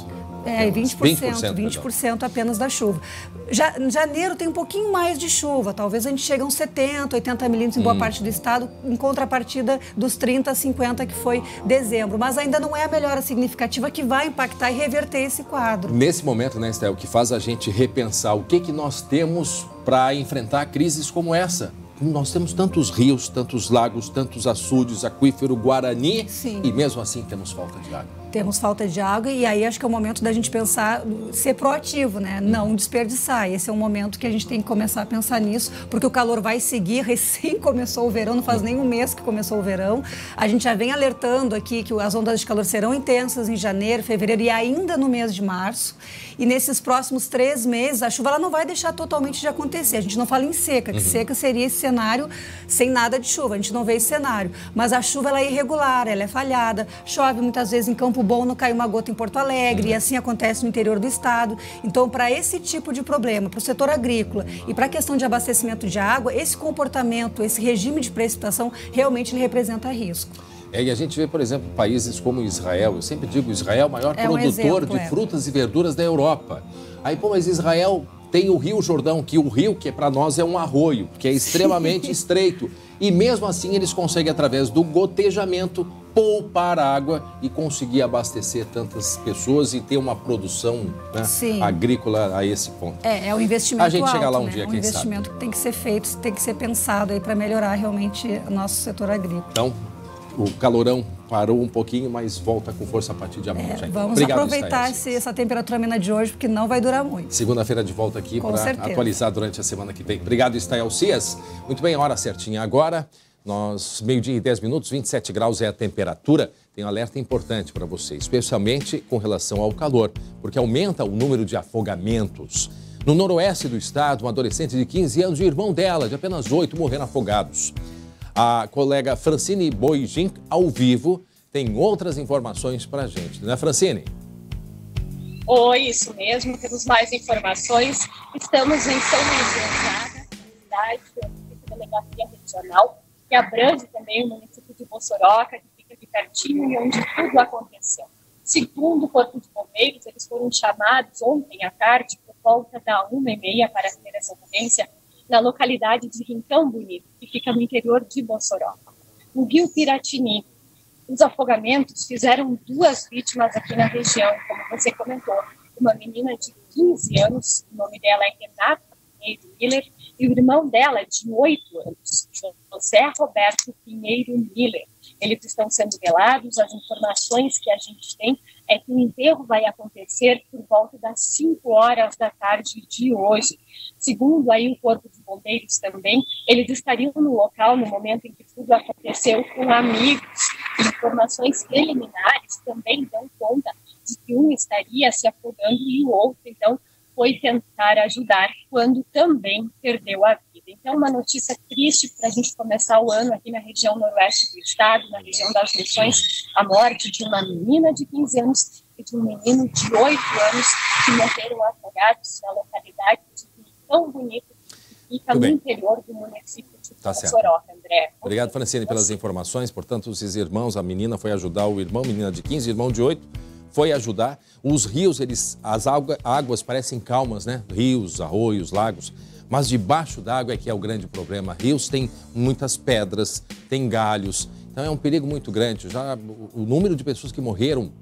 20% apenas da chuva. Janeiro tem um pouquinho mais de chuva, talvez a gente chegue a uns 70, 80 milímetros em boa parte do estado, em contrapartida dos 30 a 50 que foi dezembro. Mas ainda não é a melhora significativa que vai impactar e reverter esse quadro. Nesse momento, né, Estel, o que faz a gente repensar o que nós temos para enfrentar crises como essa. Nós temos tantos rios, tantos lagos, tantos açudes, aquífero, Guarani, e mesmo assim temos falta de água. Temos falta de água e aí acho que é o momento da gente pensar, ser proativo, né? Não desperdiçar. Esse é um momento que a gente tem que começar a pensar nisso, porque o calor vai seguir, recém começou o verão, não faz nem um mês que começou o verão. A gente já vem alertando aqui que as ondas de calor serão intensas em janeiro, fevereiro e ainda no mês de março. E nesses próximos 3 meses, a chuva ela não vai deixar totalmente de acontecer. A gente não fala em seca, que seca seria esse cenário sem nada de chuva. A gente não vê esse cenário. Mas a chuva ela é irregular, ela é falhada, chove muitas vezes em Campo tempo bom não cai uma gota em Porto Alegre, e assim acontece no interior do estado. Então, para esse tipo de problema, para o setor agrícola e para a questão de abastecimento de água, esse comportamento, esse regime de precipitação, realmente ele representa risco. E a gente vê, por exemplo, países como Israel. Eu sempre digo, Israel é o maior produtor de frutas e verduras da Europa. Aí, pô, mas Israel tem o Rio Jordão, que o rio, que para nós é um arroio, que é extremamente estreito. E mesmo assim eles conseguem, através do gotejamento, poupar água e conseguir abastecer tantas pessoas e ter uma produção, né, agrícola a esse ponto. É um investimento a gente alto, chega lá um dia, quem sabe. É um investimento que tem que ser feito, tem que ser pensado aí para melhorar realmente o nosso setor agrícola. Então, o calorão parou um pouquinho, mas volta com força a partir de amanhã. Vamos aproveitar essa temperatura amena de hoje, porque não vai durar muito. Segunda-feira de volta aqui para atualizar durante a semana que vem. Obrigado, Estael Cias. Muito bem, hora certinha agora. Nós, 12h e 10 minutos, 27 graus é a temperatura. Tem um alerta importante para você, especialmente com relação ao calor, porque aumenta o número de afogamentos. No noroeste do estado, um adolescente de 15 anos e o irmão dela, de apenas 8, morreram afogados. A colega Francine Boijin, ao vivo, tem outras informações para a gente, né, Francine? Oi, isso mesmo, temos mais informações. Estamos em São Luís cidade, a delegacia regional, que abrange também o município de Bossoroca, que fica aqui pertinho e onde tudo aconteceu. Segundo o Corpo de Bombeiros, eles foram chamados ontem à tarde, por volta da 1h30, para ter essa ocorrência, na localidade de Rincão Bonito, que fica no interior de Bossoroca. No Rio Piratini, os afogamentos fizeram 2 vítimas aqui na região, como você comentou. Uma menina de 15 anos, o nome dela é Renata Pinheiro Miller, e o irmão dela, de 8 anos, José Roberto Pinheiro Miller. Eles estão sendo velados. As informações que a gente tem é que o enterro vai acontecer por volta das 5 horas da tarde de hoje. Segundo aí o Corpo de Bombeiros também, eles estariam no local no momento em que tudo aconteceu com amigos. Informações preliminares também dão conta de que um estaria se afogando e o outro, então, foi tentar ajudar quando também perdeu a vida. Então, uma notícia triste para a gente começar o ano aqui na região noroeste do estado, na região das Missões, a morte de uma menina de 15 anos e de um menino de 8 anos que morreram afogados na localidade de Rincão Bonito, que fica no interior do município de Bossoroca, André. Obrigado, Francine, pelas informações. Portanto, esses irmãos, a menina foi ajudar o irmão, menina de 15, irmão de 8, foi ajudar. Os rios, as águas parecem calmas, né? Rios, arroios, lagos. Mas debaixo d'água é que é o grande problema. Rios têm muitas pedras, tem galhos. Então é um perigo muito grande. Já o número de pessoas que morreram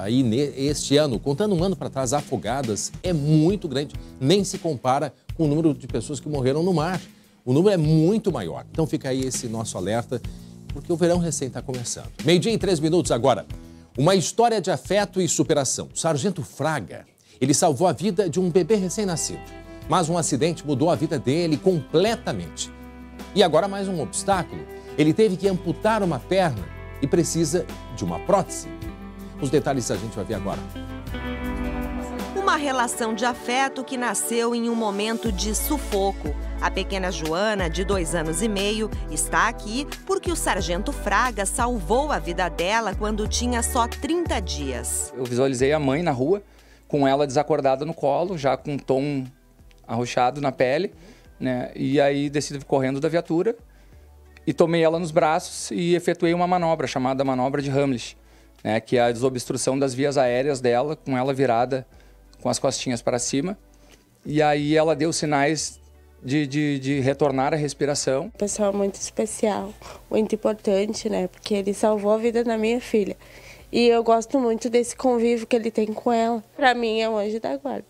aí este ano, contando um ano para trás, afogadas, é muito grande. Nem se compara com o número de pessoas que morreram no mar. O número é muito maior. Então fica aí esse nosso alerta, porque o verão recém está começando. 12h e 3 minutos agora. Uma história de afeto e superação. O Sargento Fraga, ele salvou a vida de um bebê recém-nascido. Mas um acidente mudou a vida dele completamente. E agora mais um obstáculo. Ele teve que amputar uma perna e precisa de uma prótese. Os detalhes a gente vai ver agora. Uma relação de afeto que nasceu em um momento de sufoco. A pequena Joana, de 2 anos e meio, está aqui porque o Sargento Fraga salvou a vida dela quando tinha só 30 dias. Eu visualizei a mãe na rua, com ela desacordada no colo, já com um tom arroxado na pele, né? E aí decidi correndo da viatura e tomei ela nos braços e efetuei uma manobra chamada manobra de Hamlet, né? Que é a desobstrução das vias aéreas dela, com ela virada com as costinhas para cima. E aí ela deu sinais de retornar à respiração. Pessoal muito especial, muito importante, né? Porque ele salvou a vida da minha filha. E eu gosto muito desse convívio que ele tem com ela. Para mim é um anjo da guarda.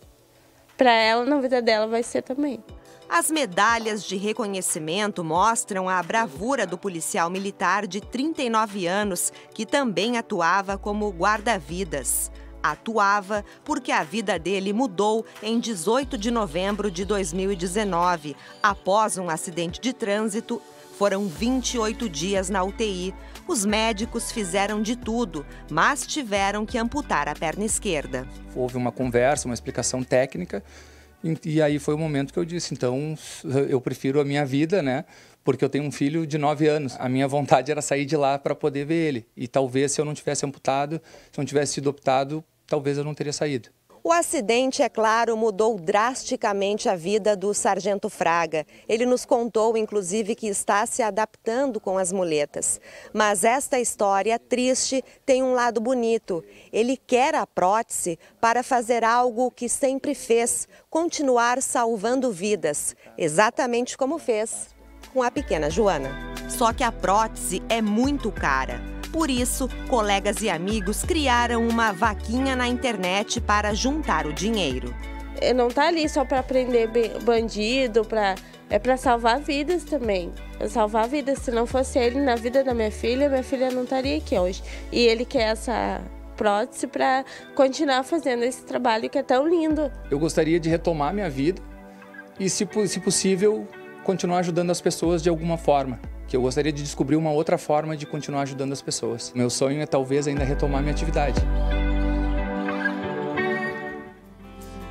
Para ela, na vida dela, vai ser também. As medalhas de reconhecimento mostram a bravura do policial militar de 39 anos, que também atuava como guarda-vidas. Atuava porque a vida dele mudou em 18 de novembro de 2019. Após um acidente de trânsito, foram 28 dias na UTI. Os médicos fizeram de tudo, mas tiveram que amputar a perna esquerda. Houve uma conversa, uma explicação técnica, e aí foi o momento que eu disse, então eu prefiro a minha vida, né? porque eu tenho um filho de 9 anos. A minha vontade era sair de lá para poder ver ele. E talvez se eu não tivesse amputado, se eu não tivesse sido optado, talvez eu não teria saído. O acidente, é claro, mudou drasticamente a vida do Sargento Fraga. Ele nos contou, inclusive, que está se adaptando com as muletas. Mas esta história triste tem um lado bonito. Ele quer a prótese para fazer algo que sempre fez, continuar salvando vidas, exatamente como fez com a pequena Joana. Só que a prótese é muito cara. Por isso, colegas e amigos criaram uma vaquinha na internet para juntar o dinheiro. Não tá ali só para prender bandido, é para salvar vidas também. É salvar vidas. Se não fosse ele na vida da minha filha não estaria aqui hoje. E ele quer essa prótese para continuar fazendo esse trabalho que é tão lindo. Eu gostaria de retomar minha vida e, se possível, continuar ajudando as pessoas de alguma forma. Que eu gostaria de descobrir uma outra forma de continuar ajudando as pessoas. Meu sonho é talvez ainda retomar minha atividade.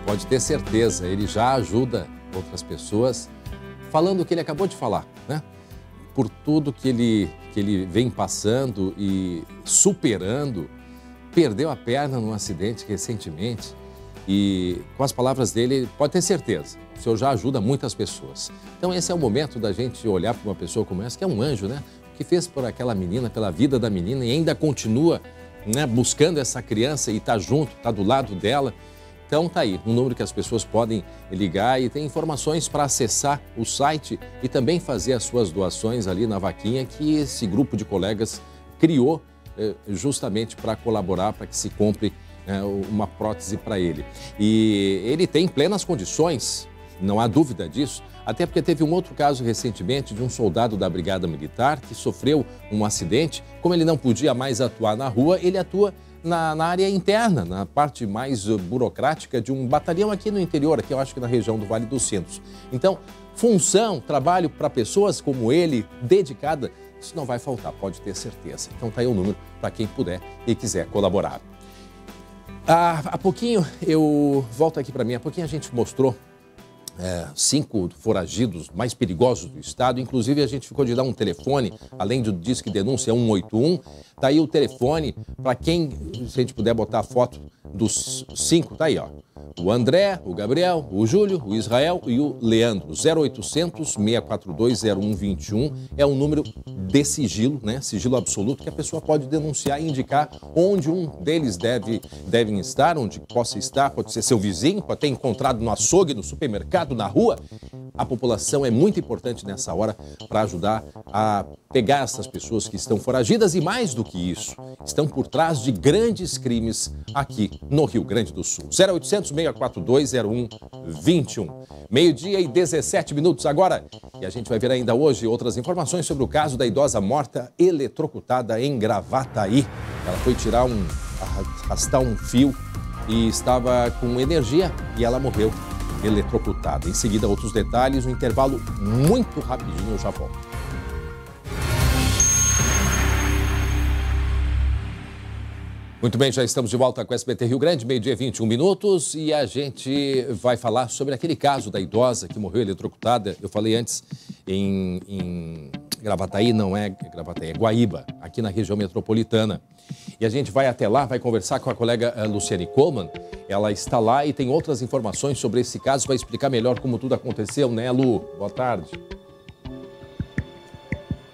Pode ter certeza, ele já ajuda outras pessoas, falando o que ele acabou de falar, né? Por tudo que ele vem passando e superando, perdeu a perna num acidente recentemente e, com as palavras dele, pode ter certeza, o senhor já ajuda muitas pessoas. Então esse é o momento da gente olhar para uma pessoa como essa, que é um anjo, né? Que fez por aquela menina, pela vida da menina e ainda continua, né, buscando essa criança e tá junto, tá do lado dela. Então tá aí, um número que as pessoas podem ligar e tem informações para acessar o site e também fazer as suas doações ali na vaquinha que esse grupo de colegas criou justamente para colaborar, para que se compre uma prótese para ele. E ele tem plenas condições, não há dúvida disso, até porque teve um outro caso recentemente de um soldado da Brigada Militar que sofreu um acidente. Como ele não podia mais atuar na rua, ele atua na área interna, na parte mais burocrática de um batalhão aqui no interior, aqui eu acho que na região do Vale dos Sinos. Então, função, trabalho para pessoas como ele, dedicada, isso não vai faltar, pode ter certeza. Então tá aí o número para quem puder e quiser colaborar. Há pouquinho, eu volto aqui para mim, há pouquinho a gente mostrou 5 foragidos mais perigosos do estado, inclusive a gente ficou de dar um telefone, além do Disque Denúncia 181, tá aí o telefone para quem, se a gente puder botar a foto dos 5, tá aí, ó. O André, o Gabriel, o Júlio, o Israel e o Leandro. 0800-642-0121 é um número de sigilo, né? Sigilo absoluto, que a pessoa pode denunciar e indicar onde um deles devem estar, onde possa estar, pode ser seu vizinho, pode ter encontrado no açougue, no supermercado, na rua. A população é muito importante nessa hora para ajudar a pegar essas pessoas que estão foragidas e, mais do que isso, estão por trás de grandes crimes aqui no Rio Grande do Sul. 0800-642-0121. Meio-dia e 17 minutos agora. E a gente vai ver ainda hoje outras informações sobre o caso da idosa morta eletrocutada em Gravataí. Ela foi arrastar um fio e estava com energia e ela morreu eletrocutada. Em seguida, outros detalhes, um intervalo muito rapidinho, eu já volto. Muito bem, já estamos de volta com o SBT Rio Grande, meio-dia 21 minutos, e a gente vai falar sobre aquele caso da idosa que morreu eletrocutada. Eu falei antes em Gravataí, não é Gravataí, é Guaíba, aqui na região metropolitana. E a gente vai até lá, vai conversar com a colega Luciane Coleman. Ela está lá e tem outras informações sobre esse caso, vai explicar melhor como tudo aconteceu, né, Lu? Boa tarde.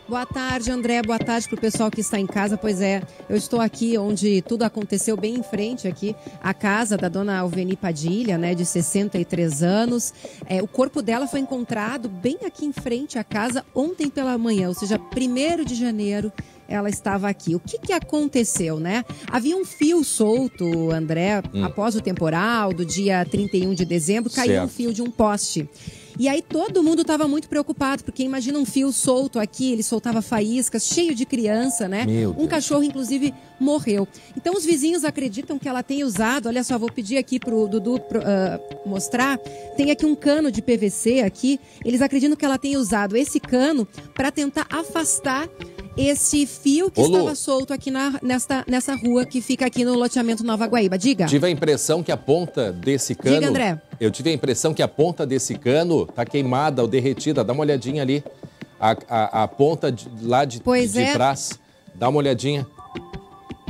Boa tarde, André. Boa tarde para o pessoal que está em casa. Pois é, eu estou aqui onde tudo aconteceu, bem em frente aqui, a casa da dona Alveni Padilha, né, de 63 anos. O corpo dela foi encontrado bem aqui em frente à casa ontem pela manhã, ou seja, 1º de janeiro. Ela estava aqui. O que aconteceu, né? Havia um fio solto, André, após o temporal do dia 31 de dezembro, caiu um fio de um poste. E aí todo mundo estava muito preocupado, porque imagina um fio solto aqui, ele soltava faíscas, cheio de criança, né? Um cachorro, inclusive, morreu. Então os vizinhos acreditam que ela tenha usado, olha só, vou pedir aqui pro Dudu mostrar, tem aqui um cano de PVC aqui, eles acreditam que ela tenha usado esse cano para tentar afastar esse fio que estava solto aqui nessa rua que fica aqui no loteamento Nova Guaíba. Diga. Tive a impressão que a ponta desse cano... Diga, André. Eu tive a impressão que a ponta desse cano tá queimada ou derretida. Dá uma olhadinha ali. a ponta lá de trás. Dá uma olhadinha.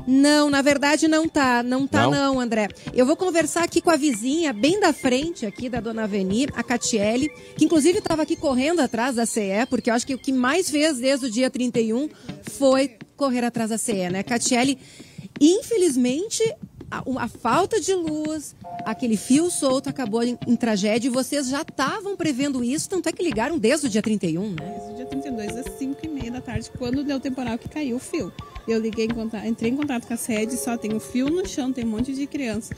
Não, na verdade não tá. Não, André. Eu vou conversar aqui com a vizinha, bem da frente aqui da Dona Aveni, a Catiele, que inclusive estava aqui correndo atrás da CE, porque eu acho que o que mais fez desde o dia 31 foi correr atrás da CE, né? Catiele, infelizmente, a falta de luz, aquele fio solto acabou em tragédia e vocês já estavam prevendo isso, tanto é que ligaram desde o dia 31, né? Desde o dia 32, às 5h30 da tarde, quando deu o temporal que caiu o fio. Eu entrei em contato com a sede, só tem o fio no chão, tem um monte de criança.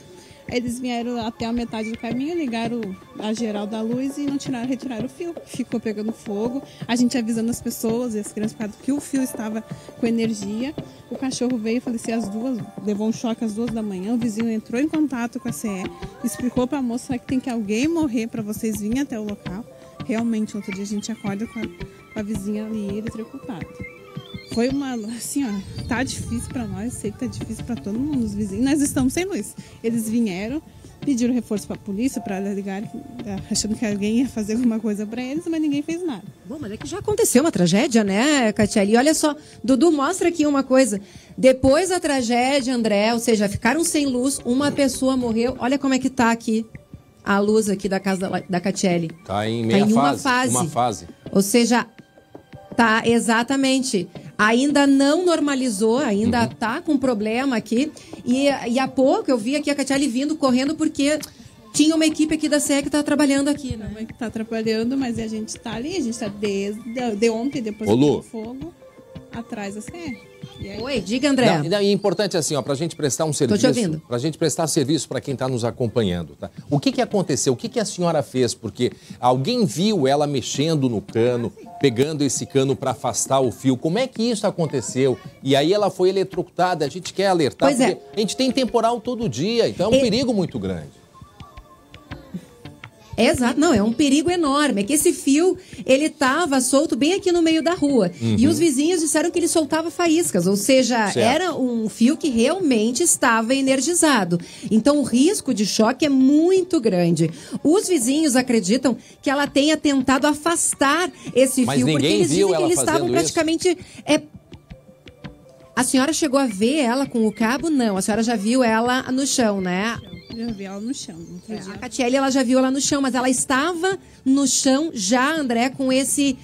Aí eles vieram até a metade do caminho, ligaram a geral da luz e não retiraram o fio. Ficou pegando fogo. A gente avisando as pessoas e as crianças que o fio estava com energia. O cachorro veio e faleceu às 2, levou um choque às 2 da manhã. O vizinho entrou em contato com a CE, explicou para a moça que tem que alguém morrer para vocês virem até o local. Realmente, outro dia a gente acorda com a vizinha ali eletrocutada. Foi assim, ó, tá difícil pra nós, sei que tá difícil pra todo mundo, os vizinhos. Nós estamos sem luz. Eles vieram, pediram reforço pra polícia, pra ligar, achando que alguém ia fazer alguma coisa pra eles, mas ninguém fez nada. Bom, mas é que já aconteceu uma tragédia, né, Catiele? E olha só, Dudu, mostra aqui uma coisa. Depois da tragédia, André, ou seja, ficaram sem luz, uma pessoa morreu. Olha como é que tá aqui a luz aqui da casa da Catiele. Tá em meia fase. Uma fase. Ou seja, tá, exatamente. Ainda não normalizou, ainda tá com problema aqui. E há pouco eu vi aqui a Catiele vindo, correndo, porque tinha uma equipe aqui da CE que tá trabalhando aqui, né? Que tá trabalhando, mas a gente tá ali, a gente tá de ontem, depois do fogo, atrás da CE. Oi, diga, André. Não, e é importante assim, ó, pra gente prestar um serviço. Tô te ouvindo. Pra gente prestar serviço para quem tá nos acompanhando, tá? O que aconteceu? O que a senhora fez? Porque alguém viu ela mexendo no cano, pegando esse cano para afastar o fio. Como é que isso aconteceu? E aí ela foi eletrocutada. A gente quer alertar, porque a gente tem temporal todo dia, então é um perigo muito grande. Exato, não, é um perigo enorme. É que esse fio, ele estava solto bem aqui no meio da rua. E os vizinhos disseram que ele soltava faíscas, ou seja, era um fio que realmente estava energizado. Então o risco de choque é muito grande. Os vizinhos acreditam que ela tenha tentado afastar esse fio, porque eles dizem que eles estavam praticamente... A senhora chegou a ver ela com o cabo? Não, a senhora já viu ela no chão, né? Já vi ela no chão. A Catiele, ela já viu ela no chão, mas ela estava no chão já, André, com esse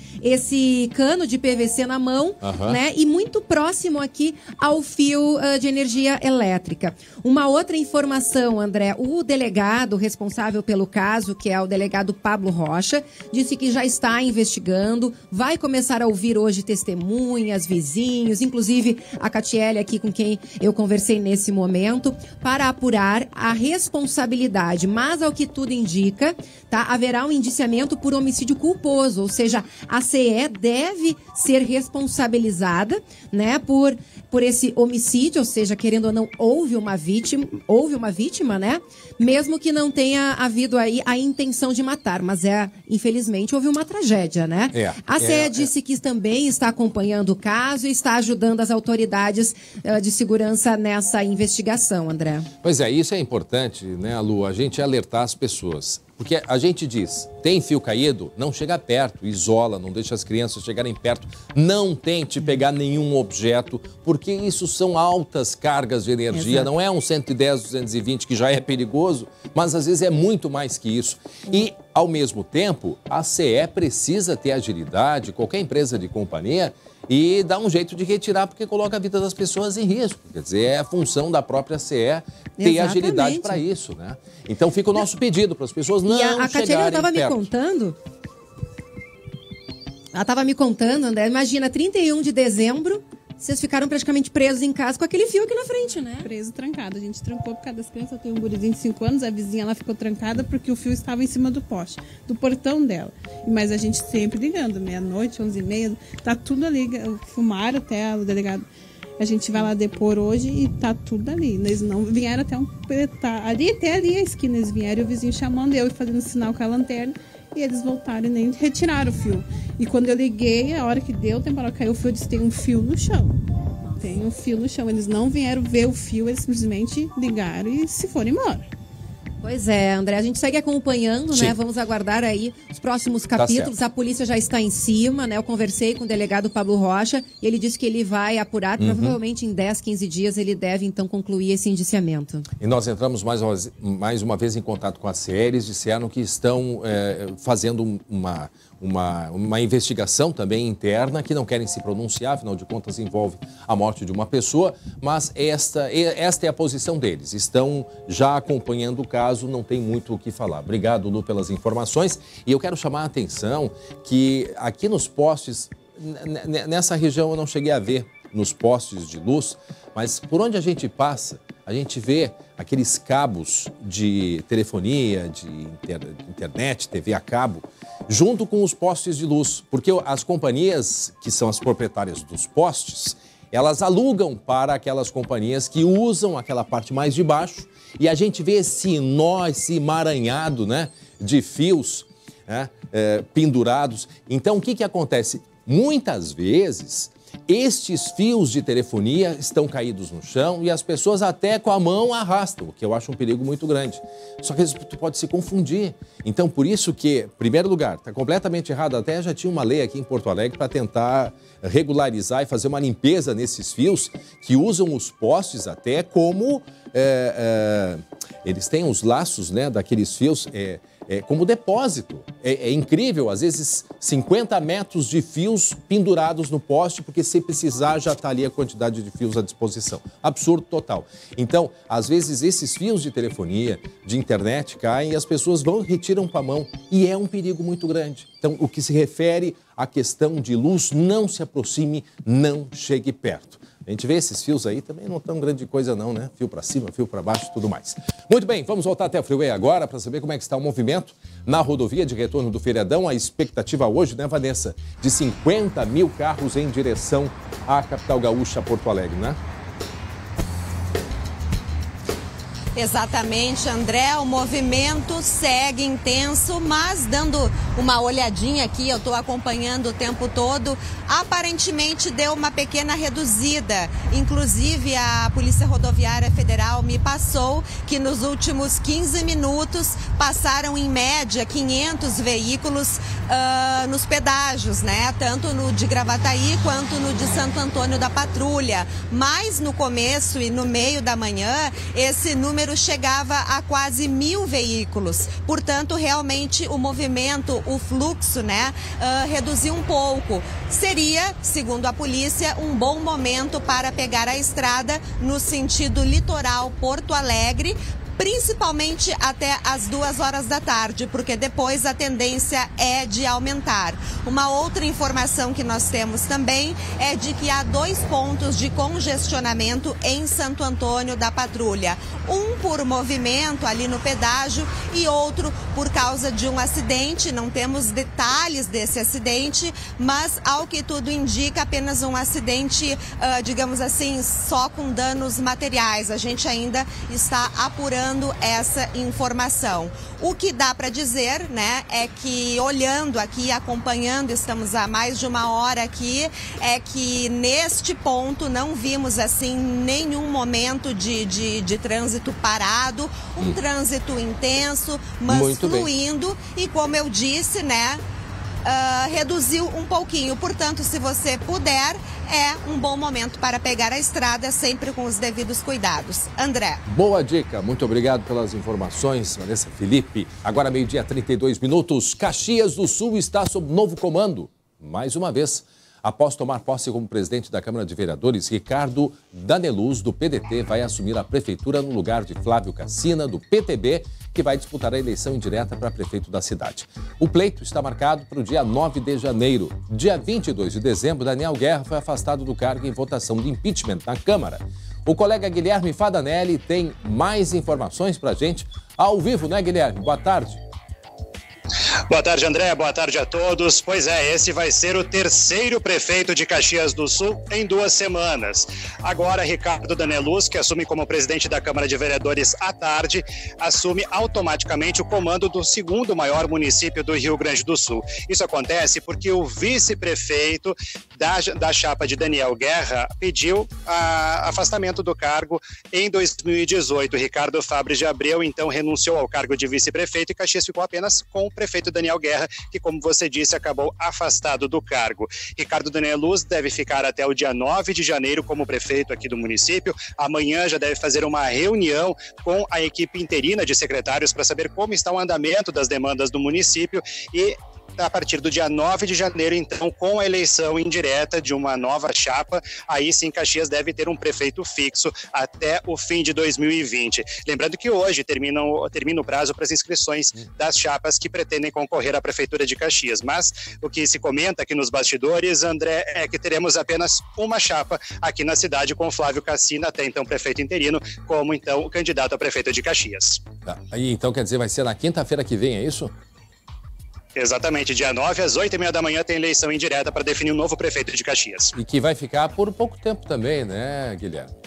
cano de PVC na mão, né? E muito próximo aqui ao fio de energia elétrica. Uma outra informação, André, o delegado responsável pelo caso, que é o delegado Pablo Rocha, disse que já está investigando, vai começar a ouvir hoje testemunhas, vizinhos, inclusive a Catiele aqui com quem eu conversei nesse momento, para apurar a responsabilidade, mas ao que tudo indica, tá, haverá um indiciamento por homicídio culposo, ou seja, a CE deve ser responsabilizada, né, por esse homicídio, ou seja, querendo ou não, houve uma vítima, né, mesmo que não tenha havido aí a intenção de matar, mas infelizmente houve uma tragédia, né? A CE disse que também está acompanhando o caso e está ajudando as autoridades de segurança nessa investigação, André. Pois é, isso é importante, né, Lu, a gente alertar as pessoas. Porque a gente diz, tem fio caído, não chega perto, isola, não deixa as crianças chegarem perto, não tente pegar nenhum objeto, porque isso são altas cargas de energia, não é um 110, 220 que já é perigoso, mas às vezes é muito mais que isso. E, ao mesmo tempo, a CE precisa ter agilidade, qualquer empresa de companhia, e dar um jeito de retirar, porque coloca a vida das pessoas em risco. Quer dizer, é a função da própria CE ter agilidade para isso, né? Então fica o nosso pedido para as pessoas não chegarem perto. E a Catiele estava me contando, André, imagina, 31 de dezembro, vocês ficaram praticamente presos em casa com aquele fio aqui na frente, né? Preso, trancado. A gente trancou por causa das crianças. Eu tenho um gurizinho de 5 anos, a vizinha ela ficou trancada porque o fio estava em cima do poste, do portão dela. Mas a gente sempre ligando, meia-noite, 11h30, tá tudo ali. Filmaram até o delegado. A gente vai lá depor hoje e tá tudo ali. Eles não vieram até até ali a esquina, eles vieram e o vizinho chamando eu e fazendo sinal com a lanterna. E eles voltaram e nem retiraram o fio. E quando eu liguei, a hora que deu, o temporal caiu, o fio disse, tem um fio no chão. Tem um fio no chão. Eles não vieram ver o fio, eles simplesmente ligaram e se foram embora. Pois é, André, a gente segue acompanhando, né? Vamos aguardar aí os próximos capítulos. A polícia já está em cima, né? Eu conversei com o delegado Pablo Rocha e ele disse que ele vai apurar, provavelmente em 10, 15 dias ele deve então concluir esse indiciamento. E nós entramos mais uma vez em contato com a CE, eles disseram que estão fazendo uma investigação também interna, que não querem se pronunciar, afinal de contas envolve a morte de uma pessoa, mas esta é a posição deles. Estão já acompanhando o caso, não tem muito o que falar. Obrigado, Lu, pelas informações. E eu quero chamar a atenção que aqui nos postes, nessa região eu não cheguei a ver nos postes de luz, mas por onde a gente passa, a gente vê aqueles cabos de telefonia, de internet, TV a cabo, junto com os postes de luz, porque as companhias que são as proprietárias dos postes, elas alugam para aquelas companhias que usam aquela parte mais de baixo e a gente vê esse nó, esse emaranhado, né, de fios, né, pendurados. Então, o que acontece? Muitas vezes, estes fios de telefonia estão caídos no chão e as pessoas até com a mão arrastam, o que eu acho um perigo muito grande. Só que tu pode se confundir. Então, por isso que, em primeiro lugar, está completamente errado. Até já tinha uma lei aqui em Porto Alegre para tentar regularizar e fazer uma limpeza nesses fios que usam os postes até como... eles têm os laços, né, daqueles fios... como depósito. É incrível, às vezes 50 metros de fios pendurados no poste, porque se precisar já está ali a quantidade de fios à disposição. Absurdo total. Então, às vezes esses fios de telefonia, de internet caem e as pessoas vão e retiram com a mão. E é um perigo muito grande. Então, o que se refere à questão de luz, não se aproxime, não chegue perto. A gente vê esses fios aí, também não tão grande coisa não, né? Fio para cima, fio para baixo, tudo mais. Muito bem, vamos voltar até o Freeway agora para saber como é que está o movimento na rodovia de retorno do feriadão. A expectativa hoje, né, Vanessa, de 50 mil carros em direção à capital gaúcha, Porto Alegre, né? Exatamente, André, o movimento segue intenso, mas dando uma olhadinha aqui, eu estou acompanhando o tempo todo, aparentemente deu uma pequena reduzida. Inclusive, a Polícia Rodoviária Federal me passou que nos últimos 15 minutos passaram em média 500 veículos nos pedágios, né? Tanto no de Gravataí quanto no de Santo Antônio da Patrulha. Mas no começo e no meio da manhã, esse número chegava a quase 1.000 veículos. Portanto, realmente o movimento, o fluxo, né, reduziu um pouco. Seria, segundo a polícia, um bom momento para pegar a estrada no sentido litoral Porto Alegre, principalmente até as 2 horas da tarde, porque depois a tendência é de aumentar. Uma outra informação que nós temos também é de que há 2 pontos de congestionamento em Santo Antônio da Patrulha. Um por movimento ali no pedágio e outro por causa de um acidente. Não temos detalhes desse acidente, mas ao que tudo indica, apenas um acidente, digamos assim, só com danos materiais. A gente ainda está apurando essa informação. O que dá para dizer, né, é que olhando aqui, acompanhando, estamos há mais de 1 hora aqui, é que neste ponto não vimos assim nenhum momento de trânsito parado, um trânsito intenso, mas fluindo e, como eu disse, né, reduziu um pouquinho. Portanto, se você puder, é um bom momento para pegar a estrada, sempre com os devidos cuidados. André. Boa dica. Muito obrigado pelas informações, Vanessa Felipe. Agora, 12h32. Caxias do Sul está sob novo comando. Mais uma vez, após tomar posse como presidente da Câmara de Vereadores, Ricardo Daneluz, do PDT, vai assumir a prefeitura no lugar de Flávio Cassina, do PTB, que vai disputar a eleição indireta para prefeito da cidade. O pleito está marcado para o dia 9 de janeiro. Dia 22 de dezembro, Daniel Guerra foi afastado do cargo em votação de impeachment na Câmara. O colega Guilherme Fadanelli tem mais informações para a gente ao vivo, né, Guilherme? Boa tarde. Boa tarde, André. Boa tarde a todos. Pois é, esse vai ser o terceiro prefeito de Caxias do Sul em 2 semanas. Agora, Ricardo Daneluz, que assume como presidente da Câmara de Vereadores à tarde, assume automaticamente o comando do segundo maior município do Rio Grande do Sul. Isso acontece porque o vice-prefeito da chapa de Daniel Guerra pediu afastamento do cargo em 2018. Ricardo Fabres de Abreu, então, renunciou ao cargo de vice-prefeito e Caxias ficou apenas com o prefeito Daniel Guerra, que, como você disse, acabou afastado do cargo. Ricardo Daneluz deve ficar até o dia 9 de janeiro como prefeito aqui do município. Amanhã já deve fazer uma reunião com a equipe interina de secretários para saber como está o andamento das demandas do município e a partir do dia 9 de janeiro, então, com a eleição indireta de uma nova chapa, aí sim Caxias deve ter um prefeito fixo até o fim de 2020. Lembrando que hoje termina o prazo para as inscrições das chapas que pretendem concorrer à Prefeitura de Caxias. Mas o que se comenta aqui nos bastidores, André, é que teremos apenas uma chapa aqui na cidade com Flávio Cassina, até então prefeito interino, como então o candidato a prefeito de Caxias. Tá. Aí então quer dizer, vai ser na quinta-feira que vem, é isso? Exatamente, dia 9 às 8h30 da manhã tem eleição indireta para definir o novo prefeito de Caxias. E que vai ficar por pouco tempo também, né, Guilherme?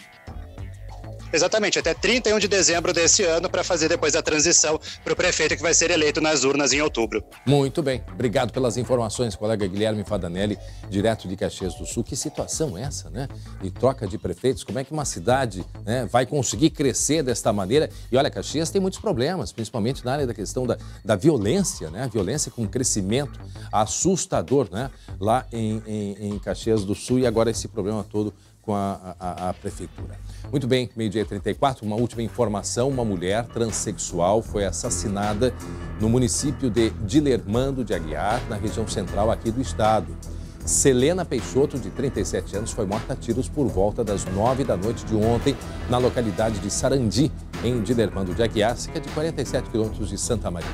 Exatamente, até 31 de dezembro desse ano para fazer depois a transição para o prefeito que vai ser eleito nas urnas em outubro. Muito bem, obrigado pelas informações, colega Guilherme Fadanelli, direto de Caxias do Sul. Que situação é essa, né? E troca de prefeitos, como é que uma cidade, né, vai conseguir crescer desta maneira? E olha, Caxias tem muitos problemas, principalmente na área da questão da violência, né? A violência com crescimento assustador, né? Lá em Caxias do Sul, e agora esse problema todo com a prefeitura. Muito bem, 12h34, uma última informação. Uma mulher transexual foi assassinada no município de Dilermando de Aguiar, na região central aqui do estado. Selena Peixoto, de 37 anos, foi morta a tiros por volta das 9 da noite de ontem, na localidade de Sarandi, em Dilermando de Aguiar, cerca de 47 quilômetros de Santa Maria.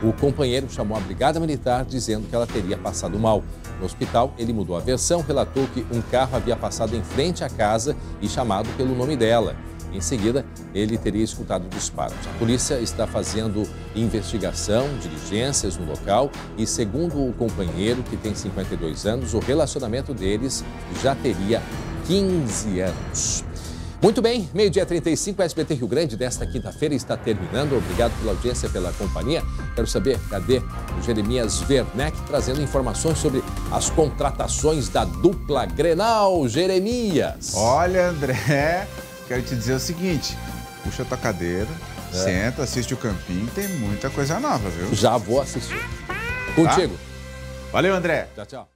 O companheiro chamou a brigada militar dizendo que ela teria passado mal. No hospital, ele mudou a versão, relatou que um carro havia passado em frente à casa e chamado pelo nome dela. Em seguida, ele teria escutado disparos. A polícia está fazendo investigação, diligências no local e, segundo o companheiro, que tem 52 anos, o relacionamento deles já teria 15 anos. Muito bem, 12h35, o SBT Rio Grande desta quinta-feira está terminando. Obrigado pela audiência, pela companhia. Quero saber, cadê o Jeremias Werneck trazendo informações sobre as contratações da dupla Grenal? Jeremias! Olha, André, quero te dizer o seguinte, puxa tua cadeira, senta, assiste o Campinho, tem muita coisa nova, viu? Já vou assistir. Contigo. Tá? Valeu, André. Tchau, tchau.